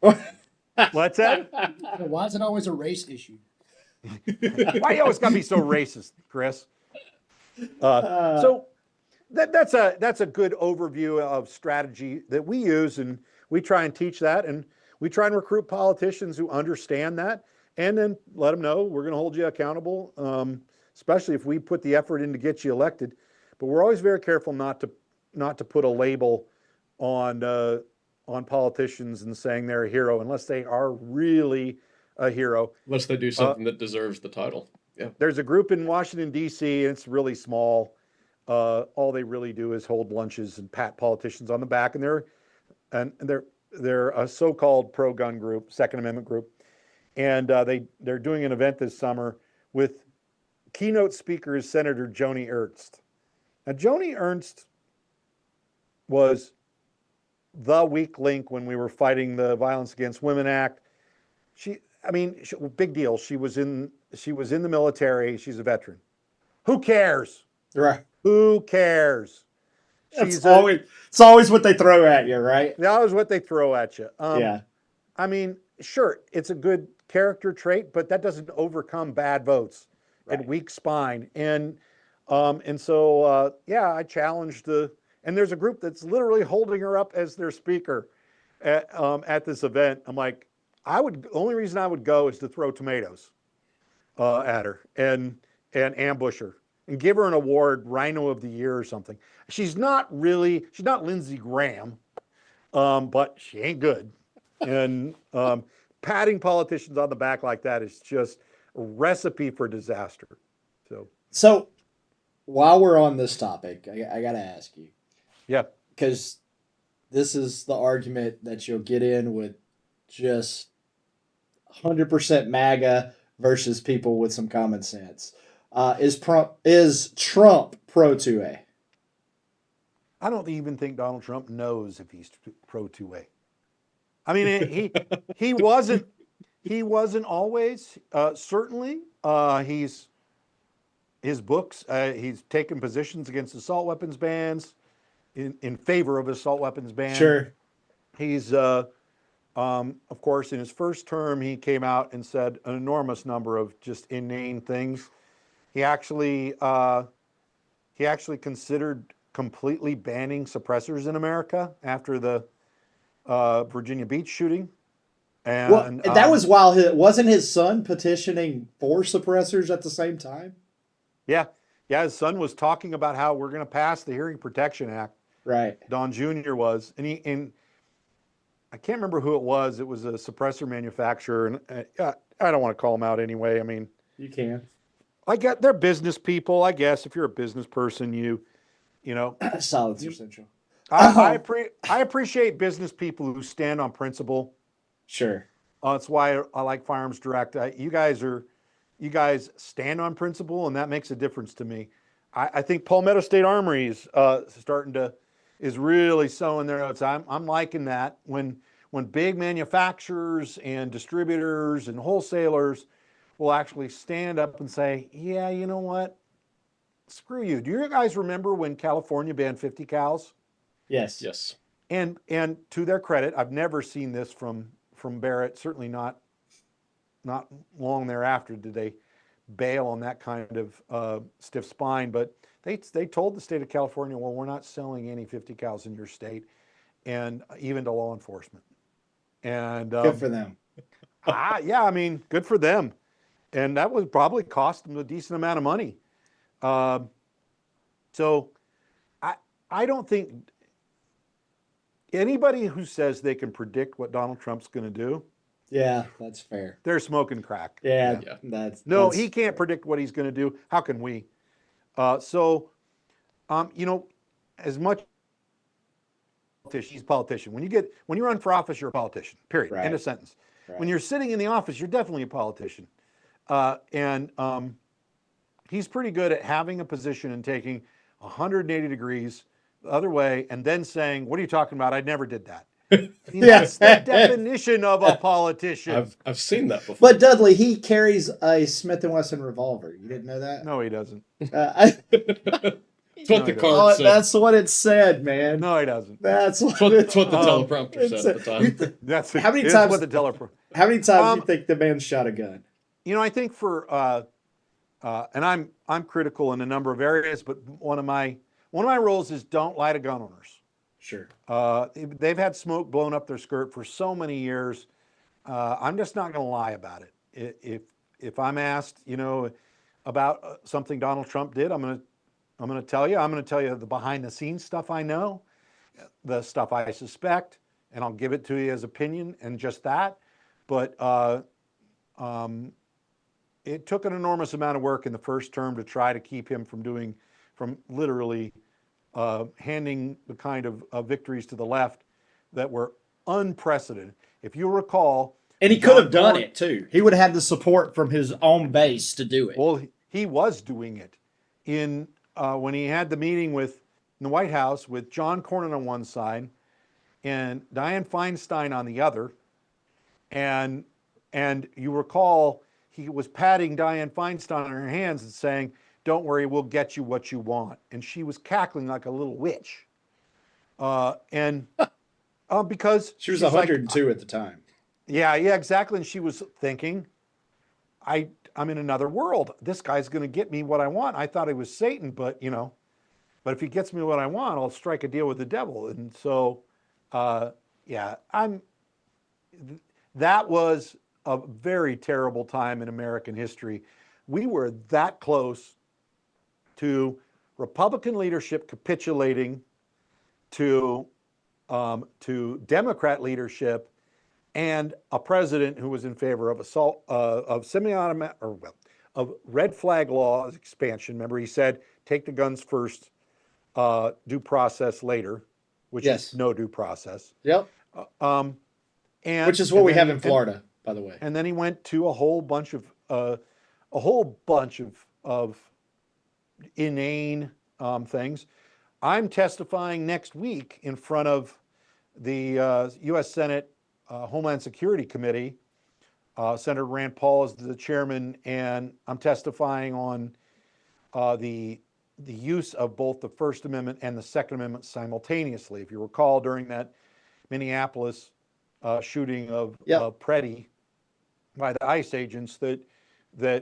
What's that? Why is it always a race issue? Why you always got to be so racist, Chris? So that's a good overview of strategy that we use, and we try and teach that, and we try and recruit politicians who understand that and then let them know we're going to hold you accountable, especially if we put the effort in to get you elected. But we're always very careful not to put a label on politicians and saying they're a hero unless they are really a hero. Unless they do something that deserves the title. Yeah. There's a group in Washington, D.C., and it's really small. All they really do is hold lunches and pat politicians on the back, and they're a so-called pro-gun group, Second Amendment group, and they're doing an event this summer with keynote speaker is Senator Joni Ernst. Now, Joni Ernst was the weak link when we were fighting the Violence Against Women Act. Big deal. She was in the military. She's a veteran. Who cares? Right. Who cares? It's always what they throw at you, right? That was what they throw at you. Yeah. I mean, sure, it's a good character trait, but that doesn't overcome bad votes and weak spine. And so I challenged and there's a group that's literally holding her up as their speaker at this event. I'm like, the only reason I would go is to throw tomatoes at her and ambush her and give her an award, Rhino of the Year or something. She's not Lindsey Graham, but she ain't good. And patting politicians on the back like that is just a recipe for disaster. So while we're on this topic, I got to ask you. Yeah. Because this is the argument that you'll get in with just 100% MAGA versus people with some common sense. Is Trump pro 2A? I don't even think Donald Trump knows if he's pro 2A. I mean, he wasn't always, certainly. His books, he's taken positions against assault weapons bans in favor of assault weapons ban. Sure. He's, of course, in his first term, he came out and said an enormous number of just inane things. He actually considered completely banning suppressors in America after the Virginia Beach shooting. And that was while wasn't his son petitioning for suppressors at the same time? Yeah. His son was talking about how we're going to pass the Hearing Protection Act. Right. Don Jr. was, and I can't remember who it was. It was a suppressor manufacturer, and I don't want to call them out anyway. I mean, you can. They're business people, I guess. If you're a business person, you know, solids are essential. I appreciate business people who stand on principle. Sure. That's why I like Firearms Direct. You guys stand on principle, and that makes a difference to me. I think Palmetto State Armory is really sowing their oats. I'm liking that when big manufacturers and distributors and wholesalers will actually stand up and say, yeah, you know what? Screw you. Do you guys remember when California banned 50 cals? Yes. Yes. And to their credit, I've never seen this from Barrett, certainly not long thereafter did they bail on that kind of stiff spine, but they told the state of California, well, we're not selling any 50 cals in your state, and even to law enforcement. And good for them. Yeah, I mean, good for them. And that would probably cost them a decent amount of money. So I don't think anybody who says they can predict what Donald Trump's going to do, yeah, that's fair. they're smoking crack. Yeah. He can't predict what he's going to do. How can we? As much he's a politician. When you run for office, you're a politician. Period. Right. End of sentence. Right. When you're sitting in the office, you're definitely a politician. He's pretty good at having a position and taking 180 degrees the other way, and then saying, "What are you talking about? I never did that." That's the definition of a politician. I've seen that before. But Dudley, he carries a Smith & Wesson revolver. You didn't know that? No, he doesn't. That's what the card said. That's what it said, man. No, he doesn't. That's what the teleprompter said at the time. How many times do you think the man shot a gun? I think for and I'm critical in a number of areas, but one of my rules is don't lie to gun owners. Sure. They've had smoke blown up their skirt for so many years. I'm just not going to lie about it. if I'm asked, about something Donald Trump did, I'm gonna tell you. I'm gonna tell you the behind the scenes stuff I know, the stuff I suspect, and I'll give it to you as opinion and just that. But it took an enormous amount of work in the first term to try to keep him from literally handing the kind of victories to the left that were unprecedented. If you recall, and he could have done it too. He would have had the support from his own base to do it. Well, he was doing it when he had the meeting in the White House with John Cornyn on one side and Dianne Feinstein on the other, and you recall he was patting Dianne Feinstein on her hands and saying, "Don't worry, we'll get you what you want," and she was cackling like a little witch, because she was 102 at the time. Yeah, exactly. And she was thinking, I'm in another world. This guy's going to get me what I want. I thought he was Satan, but if he gets me what I want, I'll strike a deal with the devil. And so, that was a very terrible time in American history. We were that close to Republican leadership capitulating to Democrat leadership and a president who was in favor of of red flag laws expansion. Remember, he said, take the guns first, due process later, which is no due process. Yep. Which is what we have in Florida, by the way. And then he went to a whole bunch of inane things. I'm testifying next week in front of the U.S. Senate Homeland Security Committee. Senator Rand Paul is the chairman, and I'm testifying on the use of both the First Amendment and the Second Amendment simultaneously. If you recall, during that Minneapolis shooting of Preddy by the ICE agents, that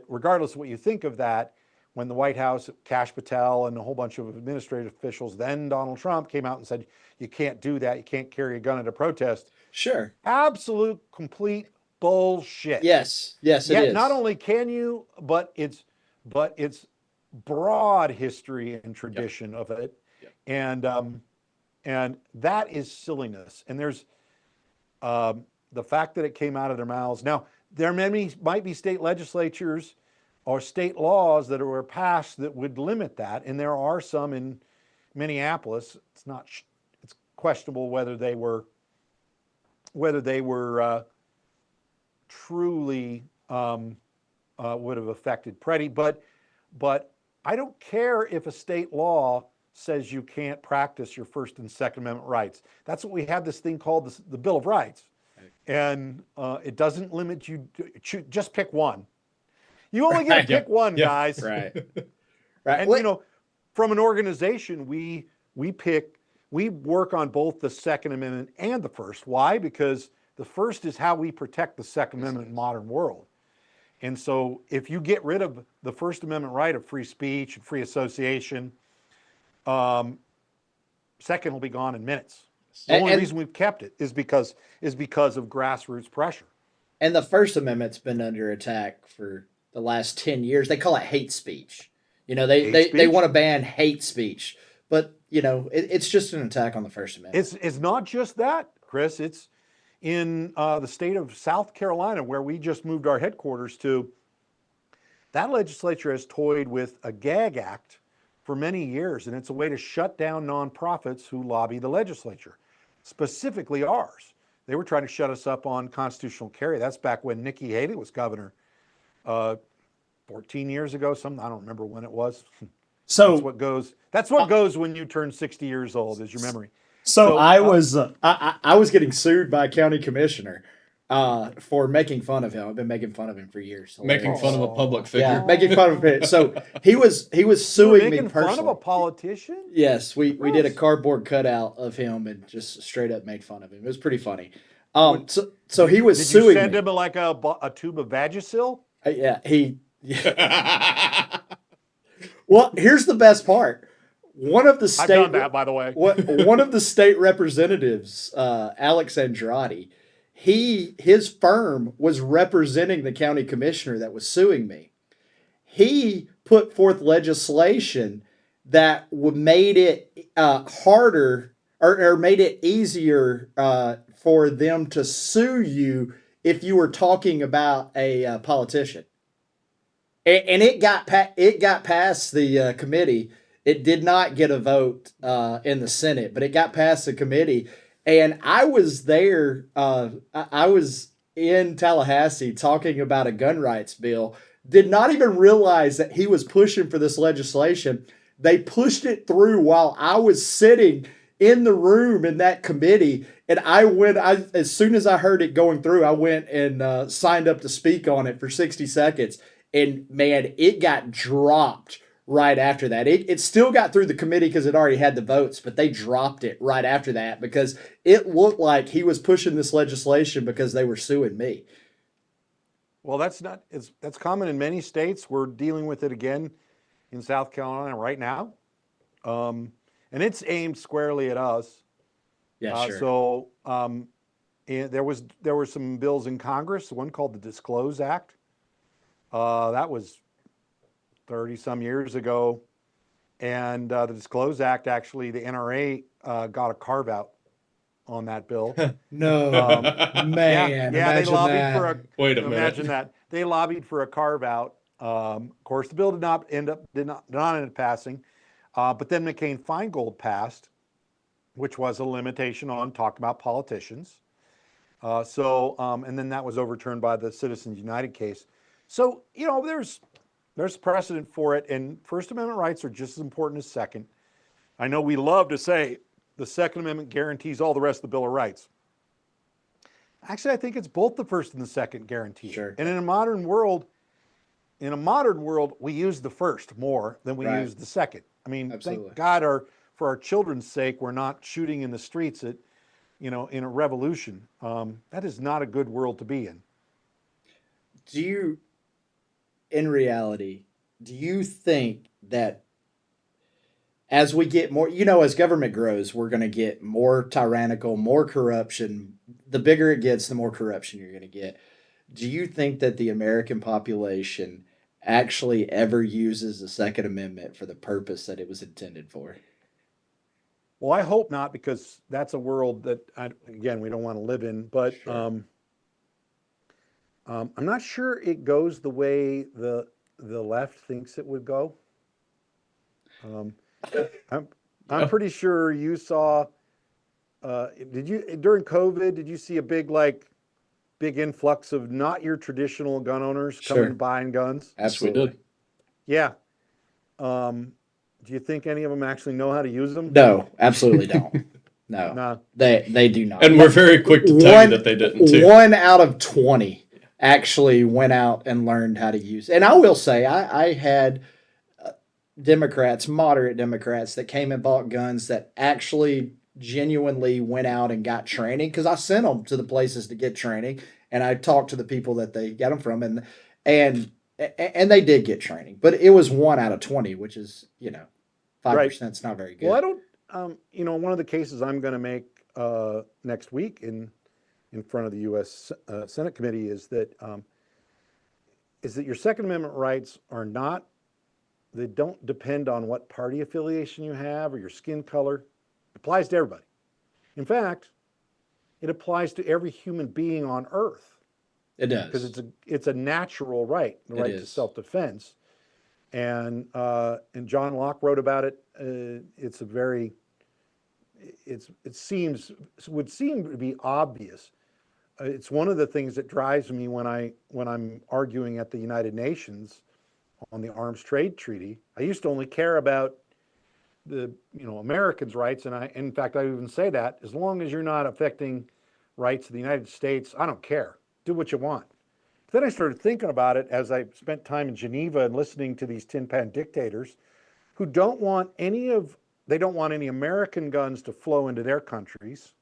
regardless of what you think of that, when the White House, Kash Patel, and a whole bunch of administrative officials, then Donald Trump, came out and said, you can't do that, you can't carry a gun at a protest. Sure. Absolute, complete bullshit. Yes, it is. Not only can you, but it's broad history and tradition of it. Yep. And that is silliness. And there's the fact that it came out of their mouths. Now, there might be state legislatures or state laws that were passed that would limit that, and there are some in Minneapolis. It's questionable whether they were truly would have affected Preddy, but I don't care if a state law says you can't practice your First and Second Amendment rights. That's what we have this thing called the Bill of Rights, and it doesn't limit you. Just pick one. You only get to pick one, guys. Right. And from an organization, we work on both the Second Amendment and the First. Why? Because the First is how we protect the Second Amendment in the modern world. And so if you get rid of the First Amendment right of free speech and free association, Second will be gone in minutes. The only reason we've kept it is because of grassroots pressure. And the First Amendment's been under attack for the last 10 years. They call it hate speech. They want to ban hate speech, but it's just an attack on the First Amendment. It's not just that, Chris. It's in the state of South Carolina, where we just moved our headquarters to. That legislature has toyed with a gag act for many years, and it's a way to shut down nonprofits who lobby the legislature, specifically ours. They were trying to shut us up on constitutional carry. That's back when Nikki Haley was governor, 14 years ago. I don't remember when it was. So that's what goes when you turn 60 years old, is your memory. So I was getting sued by a county commissioner for making fun of him. I've been making fun of him for years. Making fun of a public figure. Yeah, making fun of him. So he was suing me personally. Making fun of a politician? Yes, we did a cardboard cutout of him and just straight up made fun of him. It was pretty funny. So he was suing me. Did you send him like a tube of Vagisil? Yeah. Well, here's the best part. One of the state, I've done that, by the way. One of the state representatives, Alex Andrade, his firm was representing the county commissioner that was suing me. He put forth legislation that made it harder or made it easier for them to sue you if you were talking about a politician. And it got past the committee. It did not get a vote in the Senate, but it got past the committee. And I was there. I was in Tallahassee talking about a gun rights bill. Did not even realize that he was pushing for this legislation. They pushed it through while I was sitting in the room in that committee. And as soon as I heard it going through, I went and signed up to speak on it for 60 seconds. And man, it got dropped right after that. It still got through the committee because it already had the votes, but they dropped it right after that because it looked like he was pushing this legislation because they were suing me. Well, that's common in many states. We're dealing with it again in South Carolina right now. And it's aimed squarely at us. Yeah, sure. So there were some bills in Congress, one called the Disclose Act. That was 30 some years ago. And the Disclose Act, actually, the NRA got a carve out on that bill. No, man. Yeah, they lobbied that. for a. Wait a minute. Imagine that they lobbied for a carve out. Of course, the bill did not end up passing, but then McCain-Feingold passed, which was a limitation on talk about politicians. And then that was overturned by the Citizens United case. So there's precedent for it, and First Amendment rights are just as important as Second. I know we love to say the Second Amendment guarantees all the rest of the Bill of Rights. Actually, I think it's both the First and the Second guarantee. Sure. And in a modern world, we use the first more than we use the second. I mean, Absolutely. Thank God for our children's sake, we're not shooting in the streets in a revolution. That is not a good world to be in. In reality, do you think that as we get more, as government grows, we're going to get more tyrannical, more corruption? The bigger it gets, the more corruption you're going to get. Do you think that the American population actually ever uses the Second Amendment for the purpose that it was intended for? Well, I hope not, because that's a world that, again, we don't want to live in. But Sure. I'm not sure it goes the way the left thinks it would go. I'm pretty sure you saw. During COVID? Did you see a big influx of not your traditional gun owners coming and buying guns? Absolutely. Yes, we did. Yeah. Do you think any of them actually know how to use them? No, absolutely don't. No, No. They do not. And we're very quick to tell you that they didn't too. 1 out of 20 actually went out and learned how to use. And I will say, I had Democrats, moderate Democrats, that came and bought guns that actually genuinely went out and got training, because I sent them to the places to get training, and I talked to the people that they got them from, and they did get training, but it was 1 out of 20, which is 5% is not very good. Well, I don't. One of the cases I'm going to make next week in front of the U.S. Senate committee is that your Second Amendment rights are not. They don't depend on what party affiliation you have or your skin color. It applies to everybody. In fact, it applies to every human being on Earth. It does, because it's a natural right, the right to self-defense. And John Locke wrote about it. It would seem to be obvious. It's one of the things that drives me when I'm arguing at the United Nations on the Arms Trade Treaty. I used to only care about the Americans' rights, and in fact I even say that as long as you're not affecting rights of the United States, I don't care. Do what you want. Then I started thinking about it as I spent time in Geneva and listening to these tin pan dictators who don't want any American guns to flow into their countries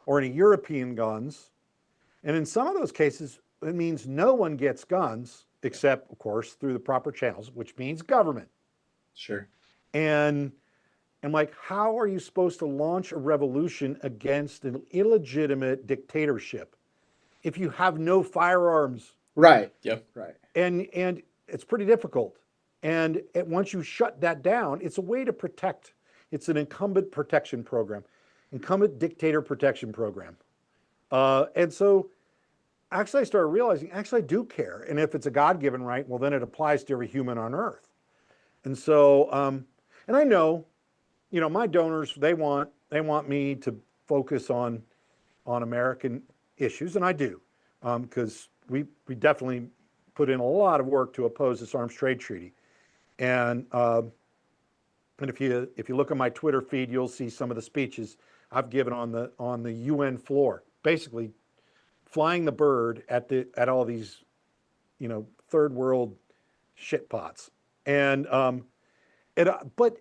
or any European guns. And in some of those cases, it means no one gets guns except, of course, through the proper channels, which means government. Sure. And And like, how are you supposed to launch a revolution against an illegitimate dictatorship if you have no firearms? Right. Yep. Right. And it's pretty difficult. And once you shut that down, it's a way to protect. It's an incumbent protection program, incumbent dictator protection program. And so actually I started realizing, actually I do care. And if it's a God-given right, well, then it applies to every human on earth. And so, and I know, my donors, they want me to focus on American issues, and I do, because we definitely put in a lot of work to oppose this arms trade treaty. And if you look at my Twitter feed, you'll see some of the speeches I've given on the UN floor, basically flying the bird at all these, third world shit pots. And but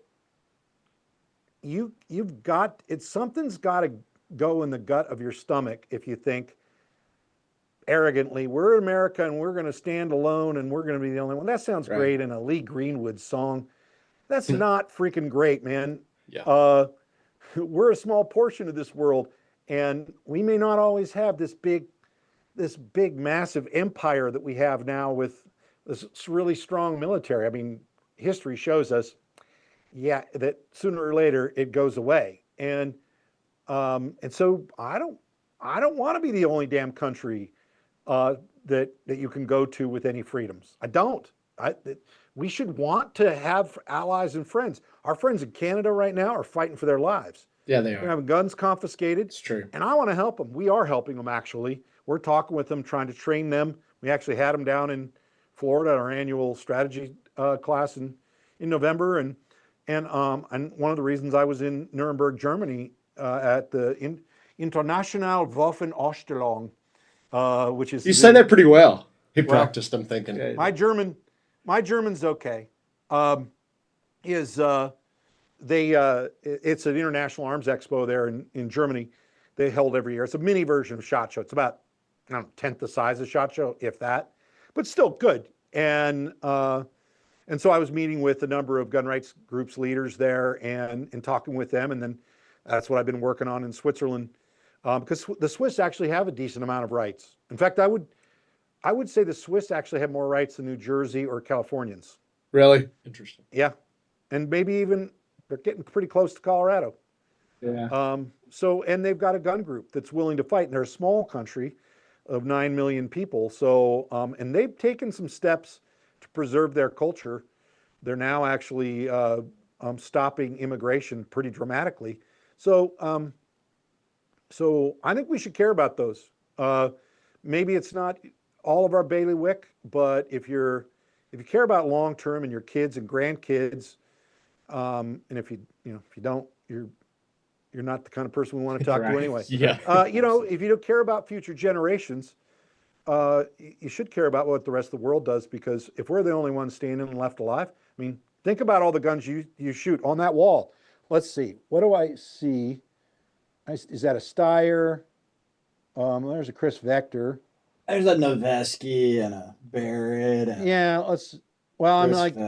you've got something's got to go in the gut of your stomach if you think arrogantly, we're America and we're going to stand alone and we're going to be the only one. That sounds great in a Lee Greenwood song. That's not freaking great, man. Yeah. We're a small portion of this world, and we may not always have this big, massive empire that we have now with this really strong military. I mean, history shows us, that sooner or later it goes away. And so I don't want to be the only damn country that you can go to with any freedoms. I don't. We should want to have allies and friends. Our friends in Canada right now are fighting for their lives. Yeah, they They're are. having guns confiscated. It's true. And I want to help them. We are helping them, actually. We're talking with them, trying to train them. We actually had them down in Florida at our annual strategy class in November. And one of the reasons I was in Nuremberg, Germany, at the International Waffenausstellung, which is... You say that pretty well. He practiced, I'm thinking. Okay. My German's okay. It's an international arms expo there in Germany. They held every year. It's a mini version of SHOT Show. It's about, I don't know, tenth the size of SHOT Show, if that, but still good. And so I was meeting with a number of gun rights groups leaders there and talking with them. And then that's what I've been working on in Switzerland, because the Swiss actually have a decent amount of rights. In fact, I would say the Swiss actually have more rights than New Jersey or Californians. Really? Interesting. Yeah. And maybe even they're getting pretty close to Colorado. Yeah. And they've got a gun group that's willing to fight. And they're a small country of 9 million people. So, and they've taken some steps to preserve their culture. They're now actually stopping immigration pretty dramatically. So I think we should care about those. Maybe it's not all of our bailiwick, but if you care about long term and your kids and grandkids, and if you don't, you're not the kind of person we want to talk to anyway. Yeah. If you don't care about future generations, you should care about what the rest of the world does, because if we're the only ones standing and left alive, I mean, think about all the guns you shoot on that wall. Let's see. What do I see? Is that a Steyr? There's a Chris Vector. There's a Noveski and a Barrett. And Yeah, I'm like, you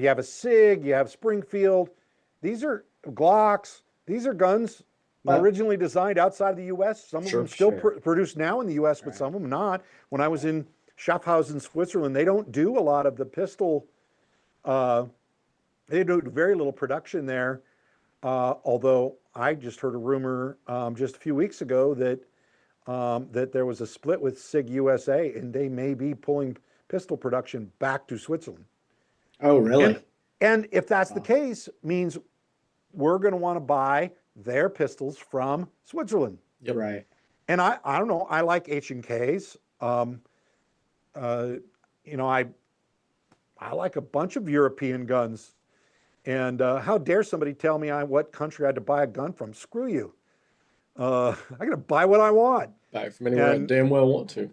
have a SIG, you have Springfield. These are Glocks. These are guns originally designed outside of the U.S. Some of them still produced now in the U.S., but some of them not. When I was in Schaffhausen, Switzerland, they don't do a lot of the pistol. They do very little production there. Although I just heard a rumor just a few weeks ago that there was a split with SIG USA, and they may be pulling pistol production back to Switzerland. Oh, really? And if that's the case, means we're going to want to buy their pistols from Switzerland. Yep. Right. And I don't know. I like H&Ks. I like a bunch of European guns. And how dare somebody tell me what country I had to buy a gun from? Screw you. I got to buy what I want. Buy it from anywhere I damn well want to.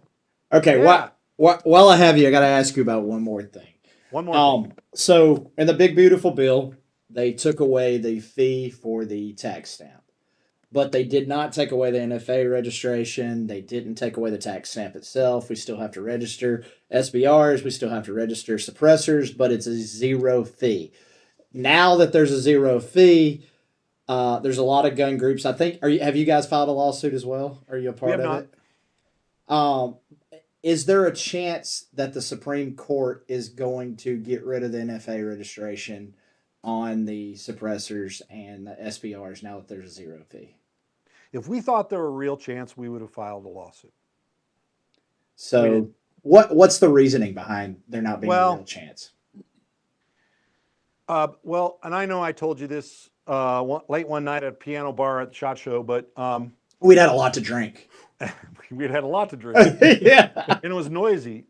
Okay. Yeah. While I have you, I got to ask you about one more thing. One more thing. So in the big beautiful bill, they took away the fee for the tax stamp, but they did not take away the NFA registration. They didn't take away the tax stamp itself. We still have to register SBRs. We still have to register suppressors, but it's a zero fee. now that there's a zero fee, there's a lot of gun groups. I think. Have you guys filed a lawsuit as well? Are you a part of not. it? Is there a chance that the Supreme Court is going to get rid of the NFA registration on the suppressors and the SBRs now that there's a zero fee? If we thought there were a real chance, we would have filed a lawsuit. So what's the reasoning behind there not being a real chance? Well, and I know I told you this late one night at a piano bar at the SHOT Show, but we'd had a lot to drink. We'd had a lot to drink. Yeah, and it was noisy.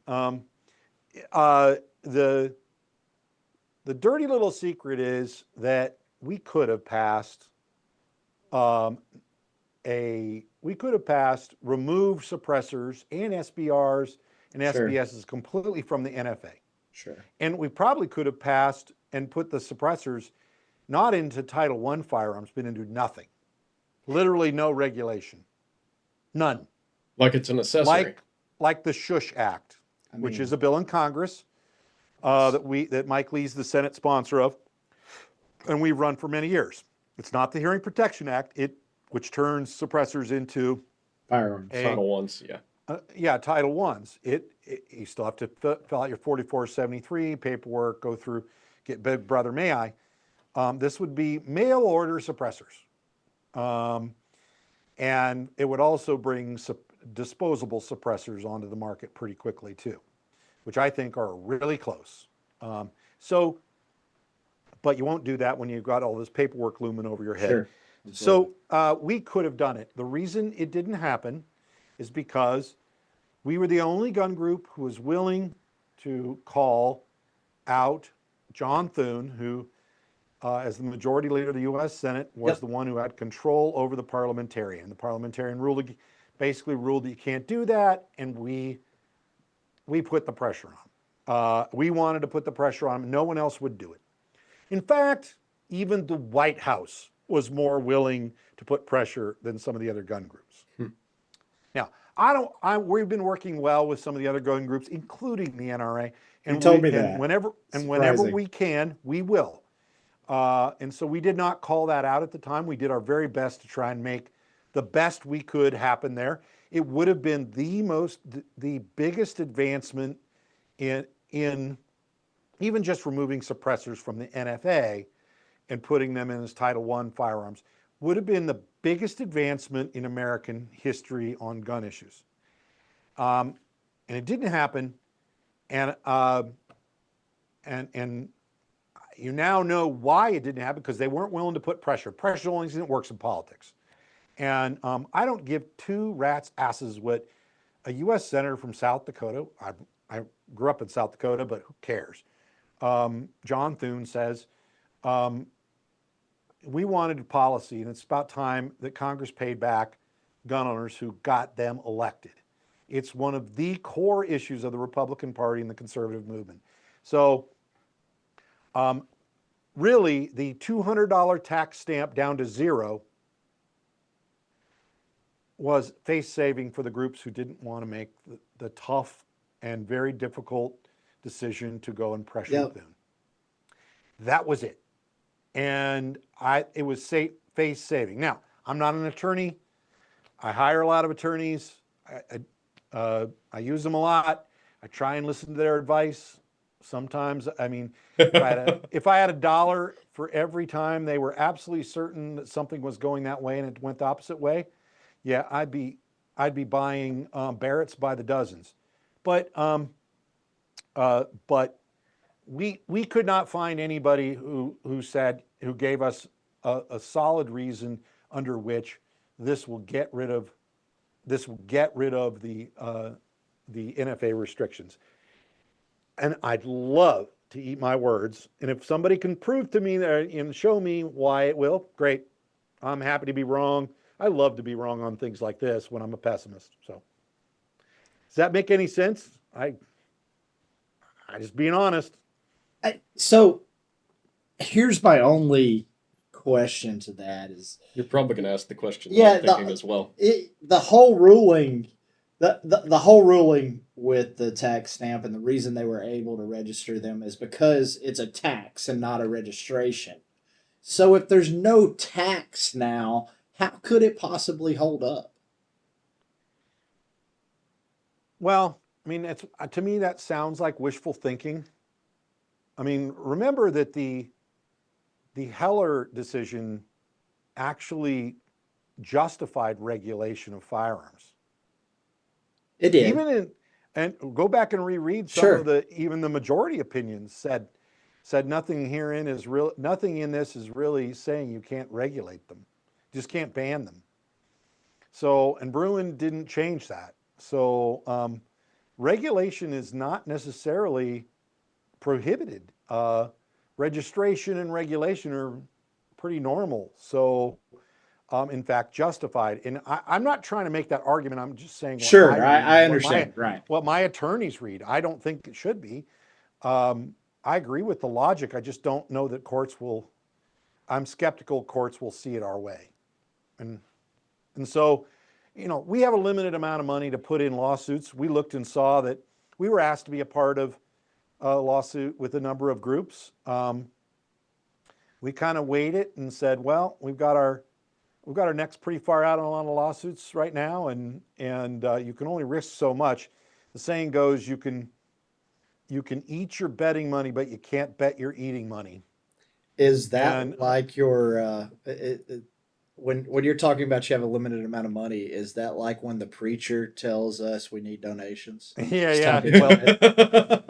The dirty little secret is that we could have passed remove suppressors and SBRs and SBSs completely from the NFA. Sure. And we probably could have passed and put the suppressors not into Title I firearms, but into nothing. Literally no regulation. None. Like it's an accessory. Like the Shush Act, which is a bill in Congress that Mike Lee's the Senate sponsor of, and we've run for many years. It's not the Hearing Protection Act, which turns suppressors into firearms. Title Ones, yeah. Title Ones. You still have to fill out your 4473 paperwork, go through, get Big Brother May I. This would be mail order suppressors. And it would also bring disposable suppressors onto the market pretty quickly too, which I think are really close. But you won't do that when you've got all this paperwork looming over your head. Sure. So we could have done it. The reason it didn't happen is because we were the only gun group who was willing to call out John Thune, who, as the majority leader of the U.S. Senate, was the one who had control over the parliamentarian. The parliamentarian basically ruled that you can't do that, and we put the pressure on. We wanted to put the pressure on him. No one else would do it. In fact, even the White House was more willing to put pressure than some of the other gun groups. Now, we've been working well with some of the other gun groups, including the NRA. And you told me that. Whenever we can, we will. And so we did not call that out at the time. We did our very best to try and make the best we could happen there. It would have been the biggest advancement in even just removing suppressors from the NFA and putting them in as Title I firearms would have been the biggest advancement in American history on gun issues. And it didn't happen. And you now know why it didn't happen, because they weren't willing to put pressure. Pressure only works in politics. And I don't give two rats' asses what a U.S. Senator from South Dakota, I grew up in South Dakota, but who cares? John Thune says, we wanted a policy, and it's about time that Congress paid back gun owners who got them elected. It's one of the core issues of the Republican Party and the conservative movement. So really, the $200 tax stamp down to zero was face-saving for the groups who didn't want to make the tough and very difficult decision to go and pressure them. That was it. And it was face-saving. Now, I'm not an attorney. I hire a lot of attorneys. I use them a lot. I try and listen to their advice. Sometimes, I mean, if I had $1 for every time they were absolutely certain that something was going that way and it went the opposite way, yeah, I'd be buying Barretts by the dozens. But we could not find anybody who gave us a solid reason under which this will get rid of the NFA restrictions. And I'd love to eat my words. And if somebody can prove to me and show me why it will, great. I'm happy to be wrong. I love to be wrong on things like this when I'm a pessimist. So, does that make any sense? I just being honest. So, here's my only question to that is... You're probably going to ask the question I'm thinking as well. The whole ruling, The whole ruling with the tax stamp and the reason they were able to register them is because it's a tax and not a registration. So if there's no tax now, how could it possibly hold up? Well, I mean, it's to me that sounds like wishful thinking. I mean, remember that the Heller decision actually justified regulation of firearms. It did. Even in, and go back and reread some Sure. of the, even the majority opinions said nothing herein is real, nothing in this is really saying you can't regulate them, just can't ban them. So, and Bruin didn't change that. So regulation is not necessarily prohibited. Registration and regulation are pretty normal. So in fact, justified. And I'm not trying to make that argument. I'm just saying what Sure, I read, I understand. Right. what my attorneys read. I don't think it should be. I agree with the logic. I just don't know that courts will. I'm skeptical courts will see it our way. And so, you know, we have a limited amount of money to put in lawsuits. We looked and saw that we were asked to be a part of a lawsuit with a number of groups. We kind of weighed it and said, well, we've got our necks pretty far out on a lot of lawsuits right now, and you can only risk so much. The saying goes, you can eat your betting money, but you can't bet your eating money. Is that like your when you're talking about you have a limited amount of money? Is that like when the preacher tells us we need donations? Yeah. Well,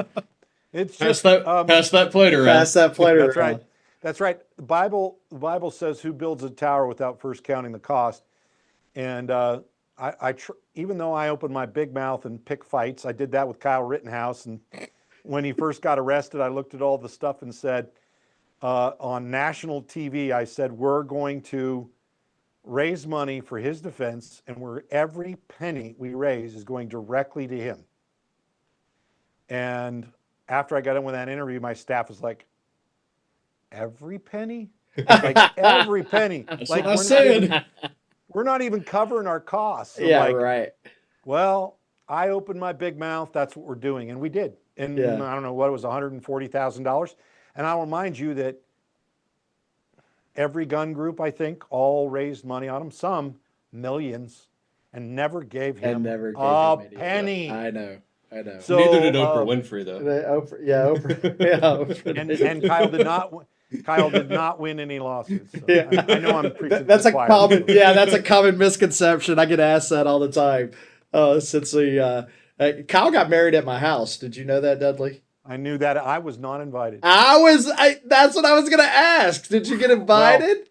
It's Pass just that plate around. pass that plate around. That's right. That's right. The Bible says, "Who builds a tower without first counting the cost?" And even though I opened my big mouth and pick fights, I did that with Kyle Rittenhouse. And when he first got arrested, I looked at all the stuff and said, on national TV, I said, we're going to raise money for his defense, and every penny we raise is going directly to him. And after I got in with that interview, my staff was like, every penny? Like every penny. That's like what I said. We're not even covering our costs. So Yeah, right. Well, I opened my big mouth. That's what we're doing. And we did. And I don't know what it was, $140,000. And I'll remind you that every gun group, I think, all raised money on him, some millions, and never gave him a penny. I know. So, neither did Oprah Winfrey, though. Oprah. And Kyle did not win any lawsuits. So Yeah. I know I'm preaching. That's to a the choir. common. Yeah, that's a common misconception. I get asked that all the time. Since Kyle got married at my house. Did you know that, Dudley? I knew that. I was not invited. That's what I was gonna ask. Did you get invited? Well,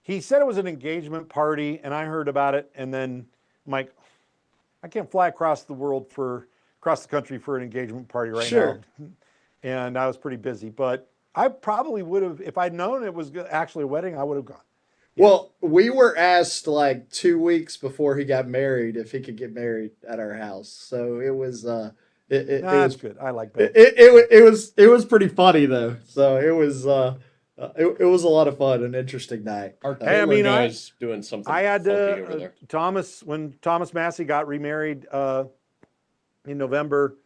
he said it was an engagement party, and I heard about it, and then I'm like, I can't fly across the country for an engagement party right now. And I was pretty busy, but I probably would have, if I'd known it was actually a wedding, I would have gone. Yeah. Well, we were asked like 2 weeks before he got married if he could get married at our house. So it was it that's was good. I like that. It was pretty funny though. So it was it was a lot of fun, an interesting night. Our guy's doing something. I had over there. when Thomas Massey got remarried in November,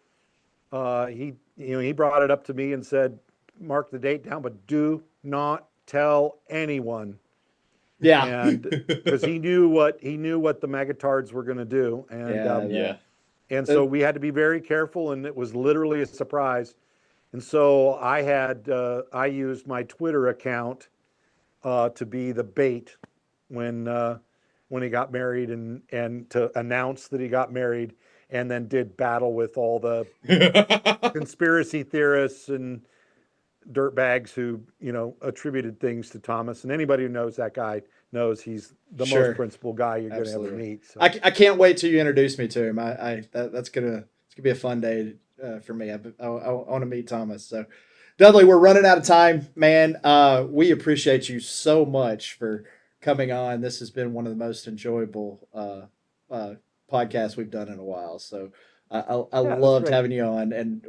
he brought it up to me and said, mark the date down, but do not tell anyone. Yeah, and because he knew what the megatards were going to do, and and so we had to be very careful, and it was literally a surprise. And so I used my Twitter account to be the bait when he got married, and to announce that he got married, and then did battle with all the conspiracy theorists and dirtbags who attributed things to Thomas. And anybody who knows that guy knows he's the most principled guy you're going to ever meet. So. I can't wait till you introduce me to him. That's gonna be a fun day for me. I want to meet Thomas. So, Dudley, we're running out of time, man. We appreciate you so much for coming on. This has been one of the most enjoyable podcasts we've done in a while. So, I that's loved great. having you on, and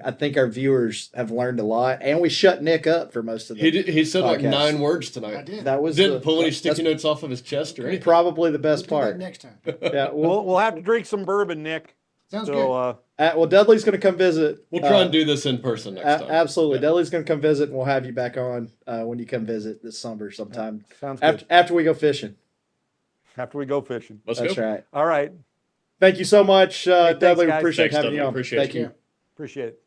I think our viewers have learned a lot, and we shut Nick up for most of the. He said like podcast. 9 words tonight. I did. That was Didn't pull any that's sticky notes off of his chest or anything. probably the best Let's do that part. next time. Yeah, We'll have to drink some bourbon, Nick. Sounds So, good. well, Dudley's going to come visit. We'll try and do this in person next time. Absolutely, Yeah. Dudley's going to come visit, and we'll have you back on when you come visit this summer sometime. sounds good. After we go fishing. After we go fishing. Let's That's go. right. All right. Thank you so much, thanks, Dudley. We guys. appreciate Thanks, having Dudley. you on. Appreciate Thank it. you. Appreciate it.